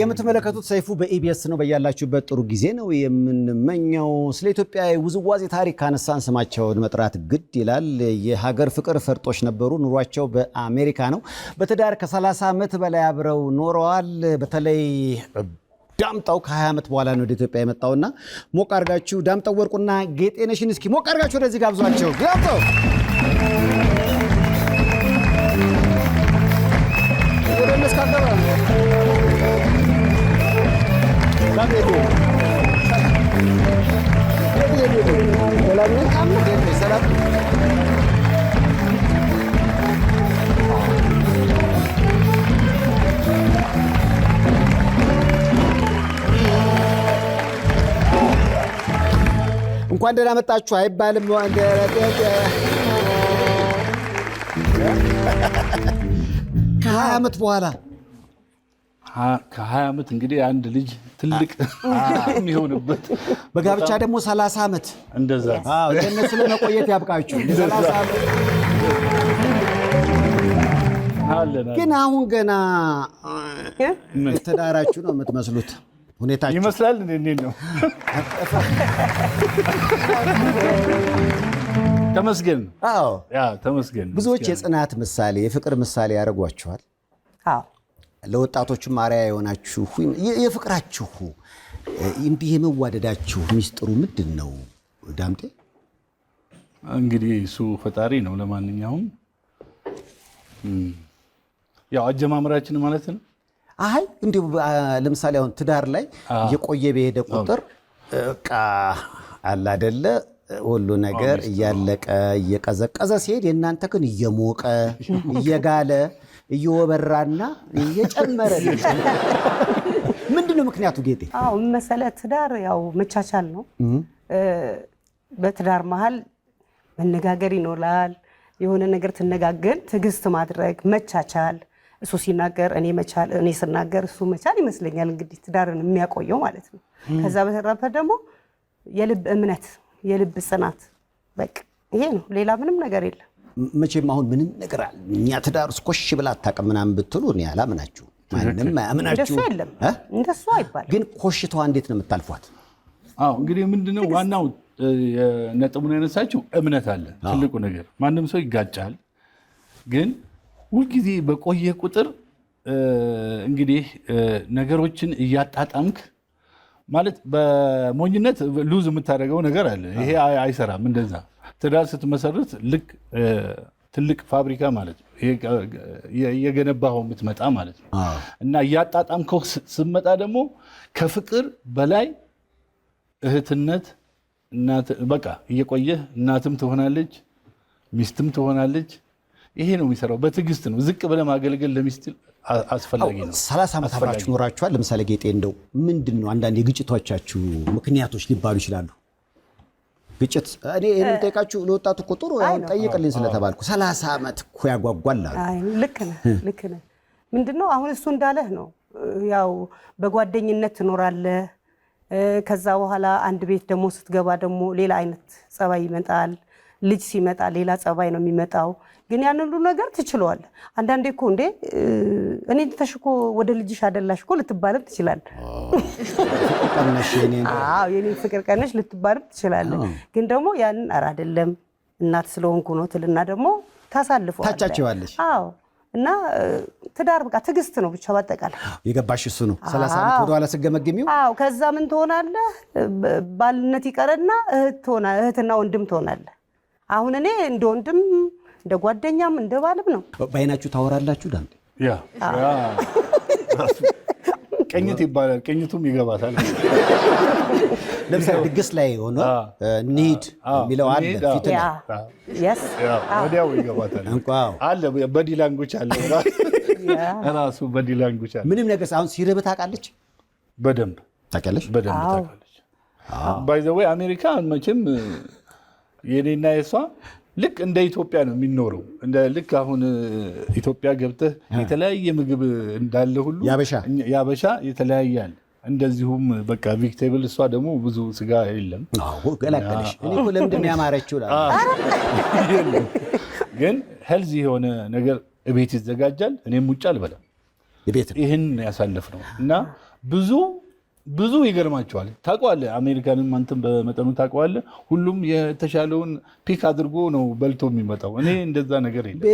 የምትመለከቱት ሰይፉ በኢቢኤስ ነው። በያላችሁበት ጥሩ ጊዜ ነው የምንመኘው። ስለ ኢትዮጵያ ውዝዋዜ ታሪክ ካነሳን ስማቸውን መጥራት ግድ ይላል። የሀገር ፍቅር ፈርጦች ነበሩ። ኑሯቸው በአሜሪካ ነው። በትዳር ከ30 ዓመት በላይ አብረው ኖረዋል። በተለይ ዳምጠው ከ20 ዓመት በኋላ ነው ወደ ኢትዮጵያ የመጣውና ሞቅ አድርጋችሁ ዳምጠው ወርቁና ጌጤነሽን እስኪ ሞቅ አድርጋችሁ ወደዚህ ጋብዟቸው። ዳምጠው ወደነስ ካደረ እንኳን ደህና መጣችሁ አይባልም። ከ20 ዓመት በኋላ ከ20 ዓመት እንግዲህ አንድ ልጅ ትልቅ የሚሆንበት በጋብቻ ደግሞ 30 ዓመት እንደዛ ለነሱ ለመቆየት ያብቃችሁ። 30 ዓመት ግን አሁን ገና ተዳራችሁ ነው የምትመስሉት። ሁኔታችሁ ይመስላል እንዴ ነው? ተመስገን። አዎ ተመስገን። ብዙዎች የጽናት ምሳሌ የፍቅር ምሳሌ ያደርጓችኋል። አዎ ለወጣቶቹም አርአያ የሆናችሁ የፍቅራችሁ እንዲህ የመዋደዳችሁ ሚስጥሩ ምንድን ነው ዳምጤ? እንግዲህ እሱ ፈጣሪ ነው። ለማንኛውም ያው አጀማመራችን ማለት ነው። አይ እንዲሁ ለምሳሌ አሁን ትዳር ላይ የቆየ በሄደ ቁጥር በቃ አለ አይደለ ሁሉ ነገር እያለቀ እየቀዘቀዘ ሲሄድ የእናንተ ግን እየሞቀ እየጋለ እየወበራና እየጨመረ ምንድነው ምክንያቱ ጌጤ? አዎ መሰለ ትዳር ያው መቻቻል ነው። በትዳር መሃል መነጋገር ይኖራል። የሆነ ነገር ትነጋገን ትዕግስት ማድረግ መቻቻል። እሱ ሲናገር እኔ መቻል እኔ ስናገር እሱ መቻል ይመስለኛል እንግዲህ ትዳርን የሚያቆየው ማለት ነው። ከዛ በተረፈ ደግሞ የልብ እምነት የልብ ጽናት በቃ ይሄ ነው። ሌላ ምንም ነገር የለም። መቼም አሁን ምንም ነገር አለ እኛ ትዳር ውስጥ ኮሽ ብላ አታውቅም ምናምን ብትሉ እኔ አላምናችሁ። ማንንም አያምናችሁ። እንደሱ የለም እንደሱ አይባል። ግን ኮሽታዋ እንዴት ነው የምታልፏት? አዎ እንግዲህ ምንድነው ዋናው ነጥቡን ያነሳችው እምነት አለ። ትልቁ ነገር ማንም ሰው ይጋጫል። ግን ሁልጊዜ በቆየ ቁጥር እንግዲህ ነገሮችን እያጣጣምክ ማለት በሞኝነት ሉዝ የምታደርገው ነገር አለ። ይሄ አይሰራም። እንደዛ ትዳር ስትመሰርት ልክ ትልቅ ፋብሪካ ማለት ነው። እየገነባኸው የምትመጣ ማለት ነው። እና እያጣጣምከው ስትመጣ ደግሞ ከፍቅር በላይ እህትነት እናት በቃ እየቆየህ እናትም ትሆናለች ሚስትም ትሆናለች። ይሄ ነው የሚሰራው። በትዕግስት ነው። ዝቅ ብለህ ማገልገል ለሚስት አስፈላጊ ነው። 30 ዓመት አብራችሁ ኖራችኋል። ለምሳሌ ጌጤ እንደው ምንድነው አንዳንድ የግጭቶቻችሁ ምክንያቶች ሊባሉ ይችላሉ? ግጭት እኔ የምጠይቃችሁ ለወጣቱ ቁጥሩ አሁን ጠይቅልኝ ስለተባልኩ 30 ዓመት እኮ ያጓጓል አሉ። አይ ልክ ነህ። ምንድነው አሁን እሱ እንዳለህ ነው። ያው በጓደኝነት ትኖራለህ። ከዛ በኋላ አንድ ቤት ደግሞ ስትገባ ደግሞ ሌላ አይነት ጸባይ ይመጣል። ልጅ ሲመጣ ሌላ ጸባይ ነው የሚመጣው። ግን ያን ሁሉ ነገር ትችለዋለህ። አንዳንዴ እኮ እንዴ እኔ ተሽኮ ወደ ልጅሽ አደላሽ እኮ ልትባልም ትችላለህ። አዎ የኔ ፍቅር ቀነሽ ልትባልም ትችላለህ። ግን ደግሞ ያን ኧረ አይደለም እናት ስለሆንኩ ነው ትልና ደግሞ ታሳልፈዋለህ። ታቻቸዋለሽ። አዎ እና ትዳር በቃ ትዕግስት ነው ብቻ ባጠቃላይ። የገባሽ እሱ ነው 30 ዓመት ወደ ኋላ ስገመግሚው። አዎ ከዛ ምን ትሆናለህ? ባልነት ይቀርና እህትና ወንድም ትሆናለህ። አሁን እኔ እንደ ወንድም እንደ ጓደኛም እንደ ባልም ነው። በአይናችሁ ታወራላችሁ ዳምጤ? ያ ቅኝት ይባላል። ቅኝቱም ይገባታል። ለምሳሌ ድግስ ላይ ሆኖ እንሂድ የሚለው አለ ፊት ላይ ወዲያው ይገባታል አለ። በዲ ላንጉጅ አለ ራሱ በዲ ላንጉጅ አለ። ምንም ነገር አሁን ሲርብ ታውቃለች። በደንብ ታውቃለች። በደንብ ታውቃለች። ባይ ዘ ወይ አሜሪካ መቼም የኔና የሷ ልክ እንደ ኢትዮጵያ ነው የሚኖረው። እንደ ልክ አሁን ኢትዮጵያ ገብተህ የተለያየ ምግብ እንዳለ ሁሉ ያበሻ የተለያየ አለ። እንደዚሁም በቃ ቪክቴብል እሷ ደግሞ ብዙ ስጋ የለም። አዎ ገላቀለሽ። እኔ እኮ ለምንድን ነው ያማረችው? ግን ሄልዚ የሆነ ነገር እቤት ይዘጋጃል። እኔም ውጭ አልበላም። ይህን ያሳለፍነው እና ብዙ ይገርማቸዋል። ታውቀዋለህ፣ አሜሪካንም አንተም በመጠኑ ታውቀዋለህ። ሁሉም የተሻለውን ፒክ አድርጎ ነው በልቶ የሚመጣው። እኔ እንደዛ ነገር የለም።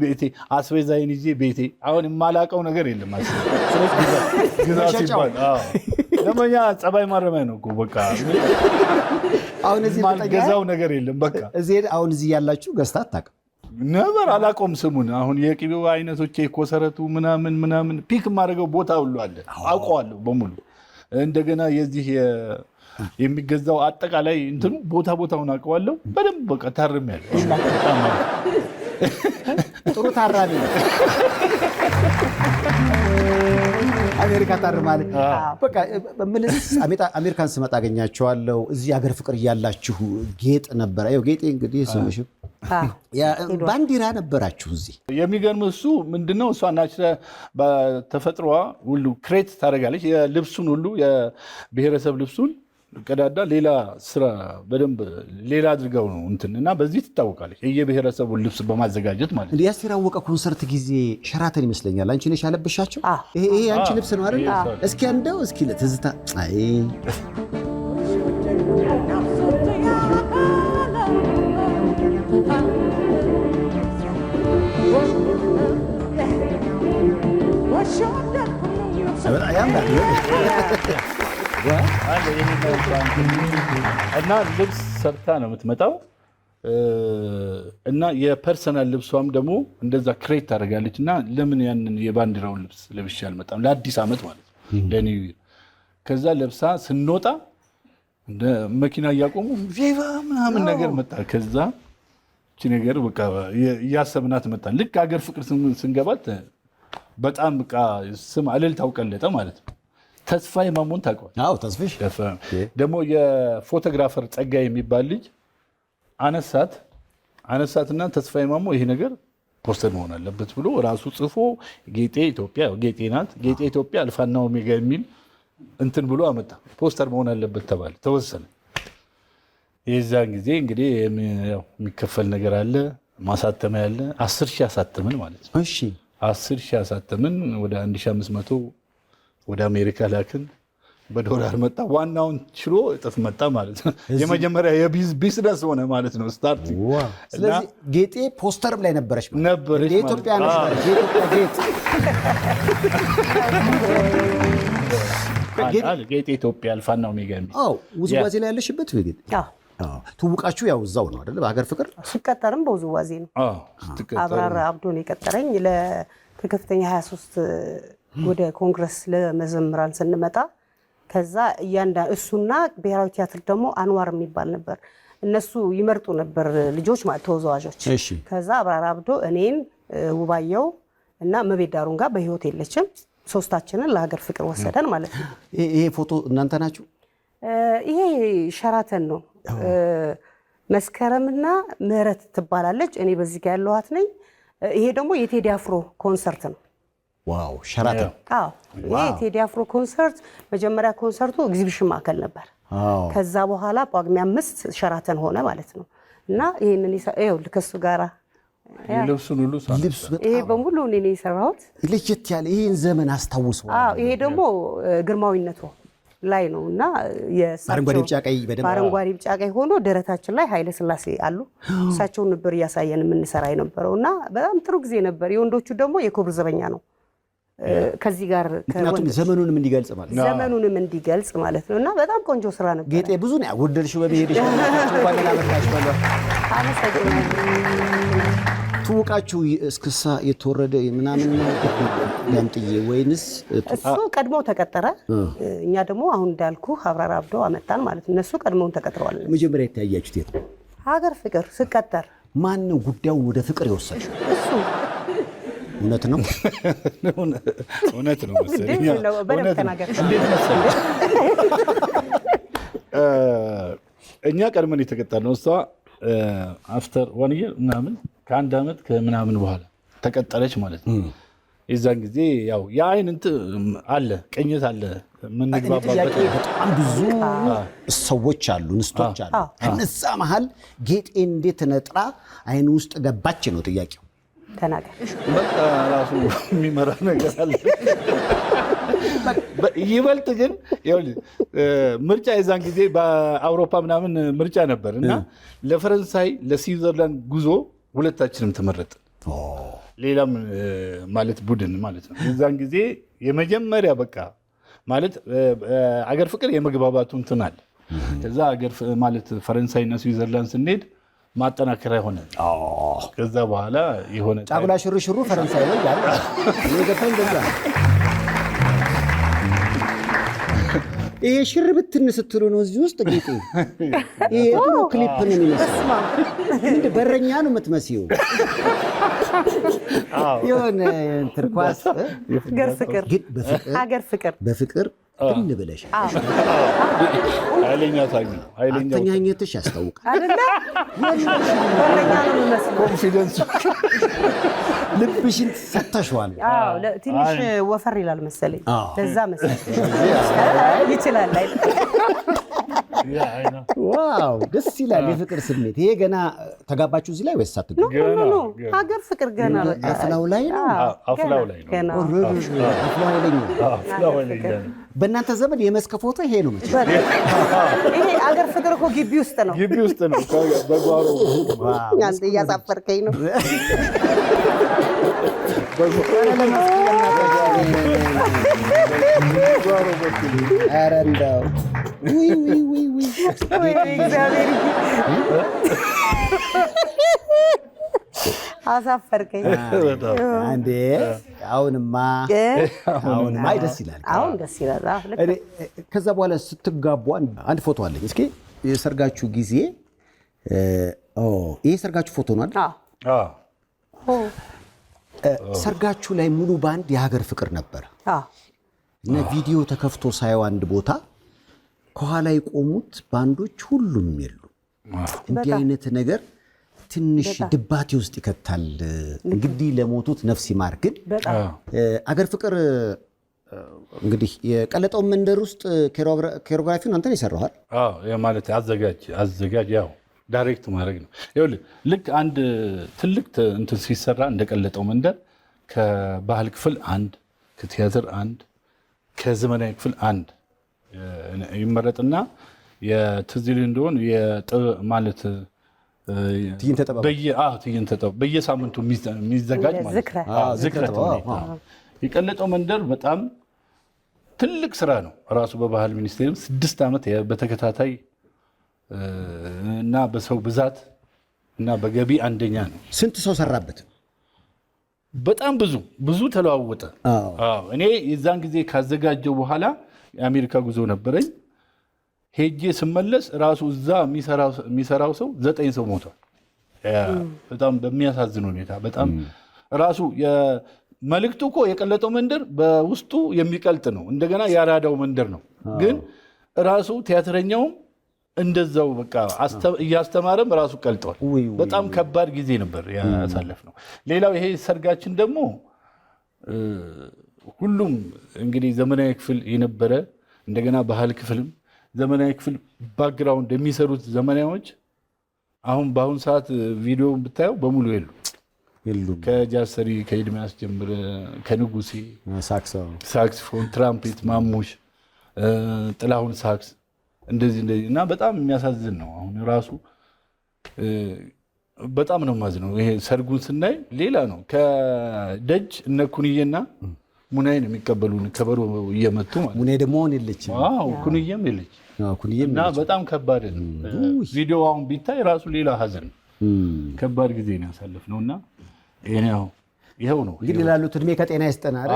ቤቴ አስቤዛዬን ይዤ ቤቴ አሁን የማላውቀው ነገር የለም። ግዛ ሲባል ለመኛ ጸባይ ማረሚያ ነው እኮ በቃ አሁን እዚህ የማልገዛው ነገር የለም። በቃ አሁን እዚህ ያላችሁ ገዝታ አታውቅም ነበር። አላውቀውም ስሙን። አሁን የቅቤው አይነቶች የኮሰረቱ ምናምን ፒክ የማደርገው ቦታ ሁሉ አለ፣ አውቀዋለሁ በሙሉ። እንደገና የዚህ የሚገዛው አጠቃላይ እንትኑ ቦታውን አውቀዋለሁ በደንብ። በቃ ታርሜያለሁ። ጥሩ ታራሚ አሜሪካ ታርማለህ። በቃ አሜሪካን ስመጣ አገኛቸዋለሁ። እዚህ ሀገር ፍቅር እያላችሁ ጌጥ ነበረ። ያው ጌጤ እንግዲህ ስምሽ ባንዲራ ነበራችሁ እዚህ። የሚገርም እሱ ምንድነው እሷ ናቹራል በተፈጥሮዋ ሁሉ ክሬት ታደርጋለች። የልብሱን ሁሉ የብሔረሰብ ልብሱን ቀዳዳ ሌላ ስራ በደንብ ሌላ አድርገው ነው እንትን እና በዚህ ትታወቃለች። የየብሔረሰቡን ልብስ በማዘጋጀት ማለት ነው። የአስቴር አወቀ ኮንሰርት ጊዜ ሸራተን ይመስለኛል አንቺ ነሽ ያለብሻቸው። ይሄ አንቺ ልብስ ነው አይደል? እስኪ እንደው እስኪ ለትዝታ አይ እና ልብስ ሰርታ ነው የምትመጣው እና የፐርሰናል ልብሷም ደግሞ እንደዛ ክሬት ታደርጋለች። እና ለምን ያንን የባንዲራውን ልብስ ለብሼ አልመጣም ለአዲስ ዓመት ማለት ነው ለኒው ይር። ከዛ ለብሳ ስንወጣ እንደ መኪና እያቆሙ ቪቫ ምናምን ነገር መጣ። ከዛ እቺ ነገር በቃ እያሰብናት መጣን። ልክ ሀገር ፍቅር ስንገባት በጣም በቃ ስም እልልታው ቀለጠ ማለት ነው። ተስፋዬ ማሞን ታውቀዋል? አዎ ተስፋሽ ደግሞ የፎቶግራፈር ጸጋዬ የሚባል ልጅ አነሳትና ተስፋዬ ማሞ ይሄ ነገር ፖስተር መሆን አለበት ብሎ ራሱ ጽፎ ጌጤ ኢትዮጵያ ጌጤ ናት ጌጤ ኢትዮጵያ አልፋና ኦሜጋ የሚል እንትን ብሎ አመጣ። ፖስተር መሆን አለበት ተባለ፣ ተወሰነ። የዛን ጊዜ እንግዲህ የሚከፈል ነገር አለ፣ ማሳተሚያ አለ። 10,000 አሳተምን ማለት ነው። እሺ 10,000 አሳተምን። ወደ 1500 ወደ አሜሪካ ላክን። በዶላር መጣ። ዋናውን ችሎ እጥፍ መጣ ማለት ነው። የመጀመሪያ የቢዝነስ ሆነ ማለት ነው ስታርት። ስለዚህ ጌጤ ፖስተርም ላይ ነበረች የኢትዮጵያ ጌጤ ኢትዮጵያ አልፋና ኦሜጋ የሚል ውዝዋዜ ላይ ያለሽበት ትውቃችሁ ያው እዛው ነው አይደል? በሀገር ፍቅር ስቀጠርም በውዝዋዜ ነው። አብራራ አብዶን የቀጠረኝ ከከፍተኛ 23 ወደ ኮንግረስ ለመዘምራን ስንመጣ ከዛ እሱና ብሔራዊ ቲያትር ደግሞ አንዋር የሚባል ነበር። እነሱ ይመርጡ ነበር ልጆች ማለት ተወዛዋዦች። ከዛ አብራራ አብዶ እኔን ውባየው እና መቤት ዳሩን ጋር በህይወት የለችም ሶስታችንን ለሀገር ፍቅር ወሰደን ማለት ነው። ይሄ ፎቶ እናንተ ናችሁ? ይሄ ሸራተን ነው። መስከረምና ምህረት ትባላለች። እኔ በዚህ ጋር ያለኋት ነኝ። ይሄ ደግሞ የቴዲ አፍሮ ኮንሰርት ነው። ዋው ሸራተን። አዎ ይሄ የቴዲ አፍሮ ኮንሰርት መጀመሪያ ኮንሰርቱ ኤግዚቢሽን ማዕከል ነበር። ከዛ በኋላ ጳጉሜ 5 ሸራተን ሆነ ማለት ነው። እና ይሄንን ይኸውልህ ከሱ ጋራ ልብሱን ሁሉ ይሄ በሙሉ እኔ ነኝ የሰራሁት። ለየት ያለ ይሄን ዘመን አስታውሰዋል። አዎ ይሄ ደግሞ ግርማዊነቱ ላይ ነው እና አረንጓዴ ቢጫ ቀይ በደንብ አረንጓዴ ቢጫ ቀይ ሆኖ ደረታችን ላይ ኃይለ ሥላሴ አሉ። እሳቸውን ነበር እያሳየን የምንሰራ የነበረው እና በጣም ጥሩ ጊዜ ነበር። የወንዶቹ ደግሞ የኮብር ዘበኛ ነው። ከዚህ ጋር ምክንያቱም ዘመኑንም እንዲገልጽ ማለት ነው እና በጣም ቆንጆ ስራ ነበር። ጌጤ ብዙ ነው ያጎደልሽው በመሄድሽ እንኳን ለማመጣሽ ባለው ትውቃችሁ እስክሳ የተወረደ ምናምን ያምጥዬ ወይንስ እሱ ቀድሞ ተቀጠረ? እኛ ደግሞ አሁን እንዳልኩ አብራራ አብዶ አመጣን ማለት ነው። እነሱ ቀድሞውን ተቀጥረዋል። መጀመሪያ የታያችሁት የት ነው? ሀገር ፍቅር ስቀጠር። ማን ነው ጉዳዩን ወደ ፍቅር የወሰደው? እሱ እውነት ነው መሰለኝ። በደምብ ተናገር። እንዴት መሰለኝ እኛ ቀድመን የተቀጠርነው እሷ አፍተር 1 year ምናምን ከአንድ ዓመት ከምናምን በኋላ ተቀጠረች ማለት ነው። የዛን ጊዜ ያው የአይን አለ ቅኝት አለ የምንግባባበት። በጣም ብዙ ሰዎች አሉ እንስቶች አሉ። ከነዛ መሀል ጌጤ እንዴት ነጥራ አይን ውስጥ ገባች ነው ጥያቄው። ተናገር። በቃ ራሱ የሚመራ ነገር አለ ይበልጥ ግን ምርጫ የዛን ጊዜ በአውሮፓ ምናምን ምርጫ ነበር እና ለፈረንሳይ ለስዊዘርላንድ ጉዞ ሁለታችንም ተመረጥን። ሌላም ማለት ቡድን ማለት ነው። የዛን ጊዜ የመጀመሪያ በቃ ማለት አገር ፍቅር የመግባባቱ እንትን አለ። ከዛ አገር ማለት ፈረንሳይና ስዊዘርላንድ ስንሄድ ማጠናከሪያ ሆነ። ከዛ በኋላ የሆነ ጫጉላ ሽርሽሩ ፈረንሳይ ላይ ያለ የገፋኝ እንደዛ ይሄ ሽር ብትን ስትሉ ነው እዚህ ውስጥ ጌጤ። ይሄ ጥሩ ክሊፕ ነው የሚመስለው። እንደ በረኛ ነው የምትመስይው። የሆነ እንትን ኳስ ሀገር ፍቅር በፍቅር ምን ብለሽ ኃይለኛ ታኝ አተኛኘትሽ ያስታውቃል አይደለ? በረኛ ነው የሚመስለው። ኮንፊደንስ ልብሽን ሰተሽዋል። ትንሽ ወፈር ይላል መሰለኝ። ለዛ መሰለኝ ይችላል አይደል? ዋው ደስ ይላል። የፍቅር ስሜት ይሄ ገና ተጋባችሁ እዚህ ላይ ወይስ ሳትገቡ? ሀገር ፍቅር ገና አፍላው ላይ ነው። አፍላው ላይ ነው። አፍላው ላይ ነው። በእናንተ ዘመን የመስክ ፎቶ ይሄ ነው መቼ? ይሄ ሀገር ፍቅር እኮ ግቢ ውስጥ ነው። ግቢ ውስጥ ነው። በጓሮ አንተ እያሳፈርከኝ ነው። ኧረ እንደው አሳፈርከኝ እንዴ! አሁንማ ደስ ይላል። አሁን ደስ ይላል። ከዛ በኋላ ስትጋቡ አንድ ፎቶ አለኝ። እስኪ የሰርጋችሁ ጊዜ ይሄ ሰርጋችሁ ፎቶ ነው አይደል? ሰርጋችሁ ላይ ሙሉ ባንድ የሀገር ፍቅር ነበር እና ቪዲዮ ተከፍቶ ሳየው አንድ ቦታ ከኋላ የቆሙት ባንዶች ሁሉም የሉ። እንዲህ አይነት ነገር ትንሽ ድባቴ ውስጥ ይከታል። እንግዲህ ለሞቱት ነፍስ ይማር። ግን አገር ፍቅር እንግዲህ የቀለጠው መንደር ውስጥ ኮሪዮግራፊውን አንተ ነው የሰራኸው? ማለት አዘጋጅ ያው ዳይሬክት ማድረግ ነው። ይኸውልህ ልክ አንድ ትልቅ እንትን ሲሰራ እንደቀለጠው መንደር ከባህል ክፍል አንድ፣ ከቲያትር አንድ፣ ከዘመናዊ ክፍል አንድ ይመረጥና የትዝ ይልህ እንደሆነ ማለት ትዕይንተ ጥበብ በየሳምንቱ የሚዘጋጅ ማለት ዝክረ የቀለጠው መንደር በጣም ትልቅ ስራ ነው። ራሱ በባህል ሚኒስቴርም 6 ዓመት በተከታታይ እና በሰው ብዛት እና በገቢ አንደኛ ነው። ስንት ሰው ሰራበት? በጣም ብዙ ተለዋወጠ። እኔ የዛን ጊዜ ካዘጋጀው በኋላ የአሜሪካ ጉዞ ነበረኝ። ሄጄ ስመለስ ራሱ እዛ የሚሰራው ሰው 9 ሰው ሞቷል። በጣም በሚያሳዝን ሁኔታ በጣም ራሱ መልእክቱ እኮ የቀለጠው መንደር በውስጡ የሚቀልጥ ነው። እንደገና ያራዳው መንደር ነው። ግን ራሱ ቲያትረኛውም እንደዛው በቃ እያስተማረም ራሱ ቀልጧል። በጣም ከባድ ጊዜ ነበር ያሳለፍነው። ሌላው ይሄ ሰርጋችን ደግሞ ሁሉም እንግዲህ ዘመናዊ ክፍል የነበረ እንደገና ባህል ክፍልም ዘመናዊ ክፍል ባክግራውንድ የሚሰሩት ዘመናዊዎች አሁን በአሁን ሰዓት ቪዲዮ ብታየው በሙሉ የሉ። ከጃሰሪ ከኤድሚያስ ጀምረ ከንጉሴ ሳክስፎን፣ ትራምፔት፣ ማሙሽ፣ ጥላሁን ሳክስ እንደዚህ እና በጣም የሚያሳዝን ነው። አሁን ራሱ በጣም ነው ማዝነው። ይሄ ሰርጉን ስናይ ሌላ ነው። ከደጅ እነ ኩንዬና ሙናይን የሚቀበሉን ከበሮ እየመቱ ማለት ሙናይ ደግሞ አሁን የለችም። ኩንዬም የለች እና በጣም ከባድ ነው። ቪዲዮ አሁን ቢታይ ራሱ ሌላ ሀዘን ነው። ከባድ ጊዜ ነው ያሳለፍነው እና ይኸው ነው እንግዲህ ላሉት እድሜ ከጤና ይስጠናል።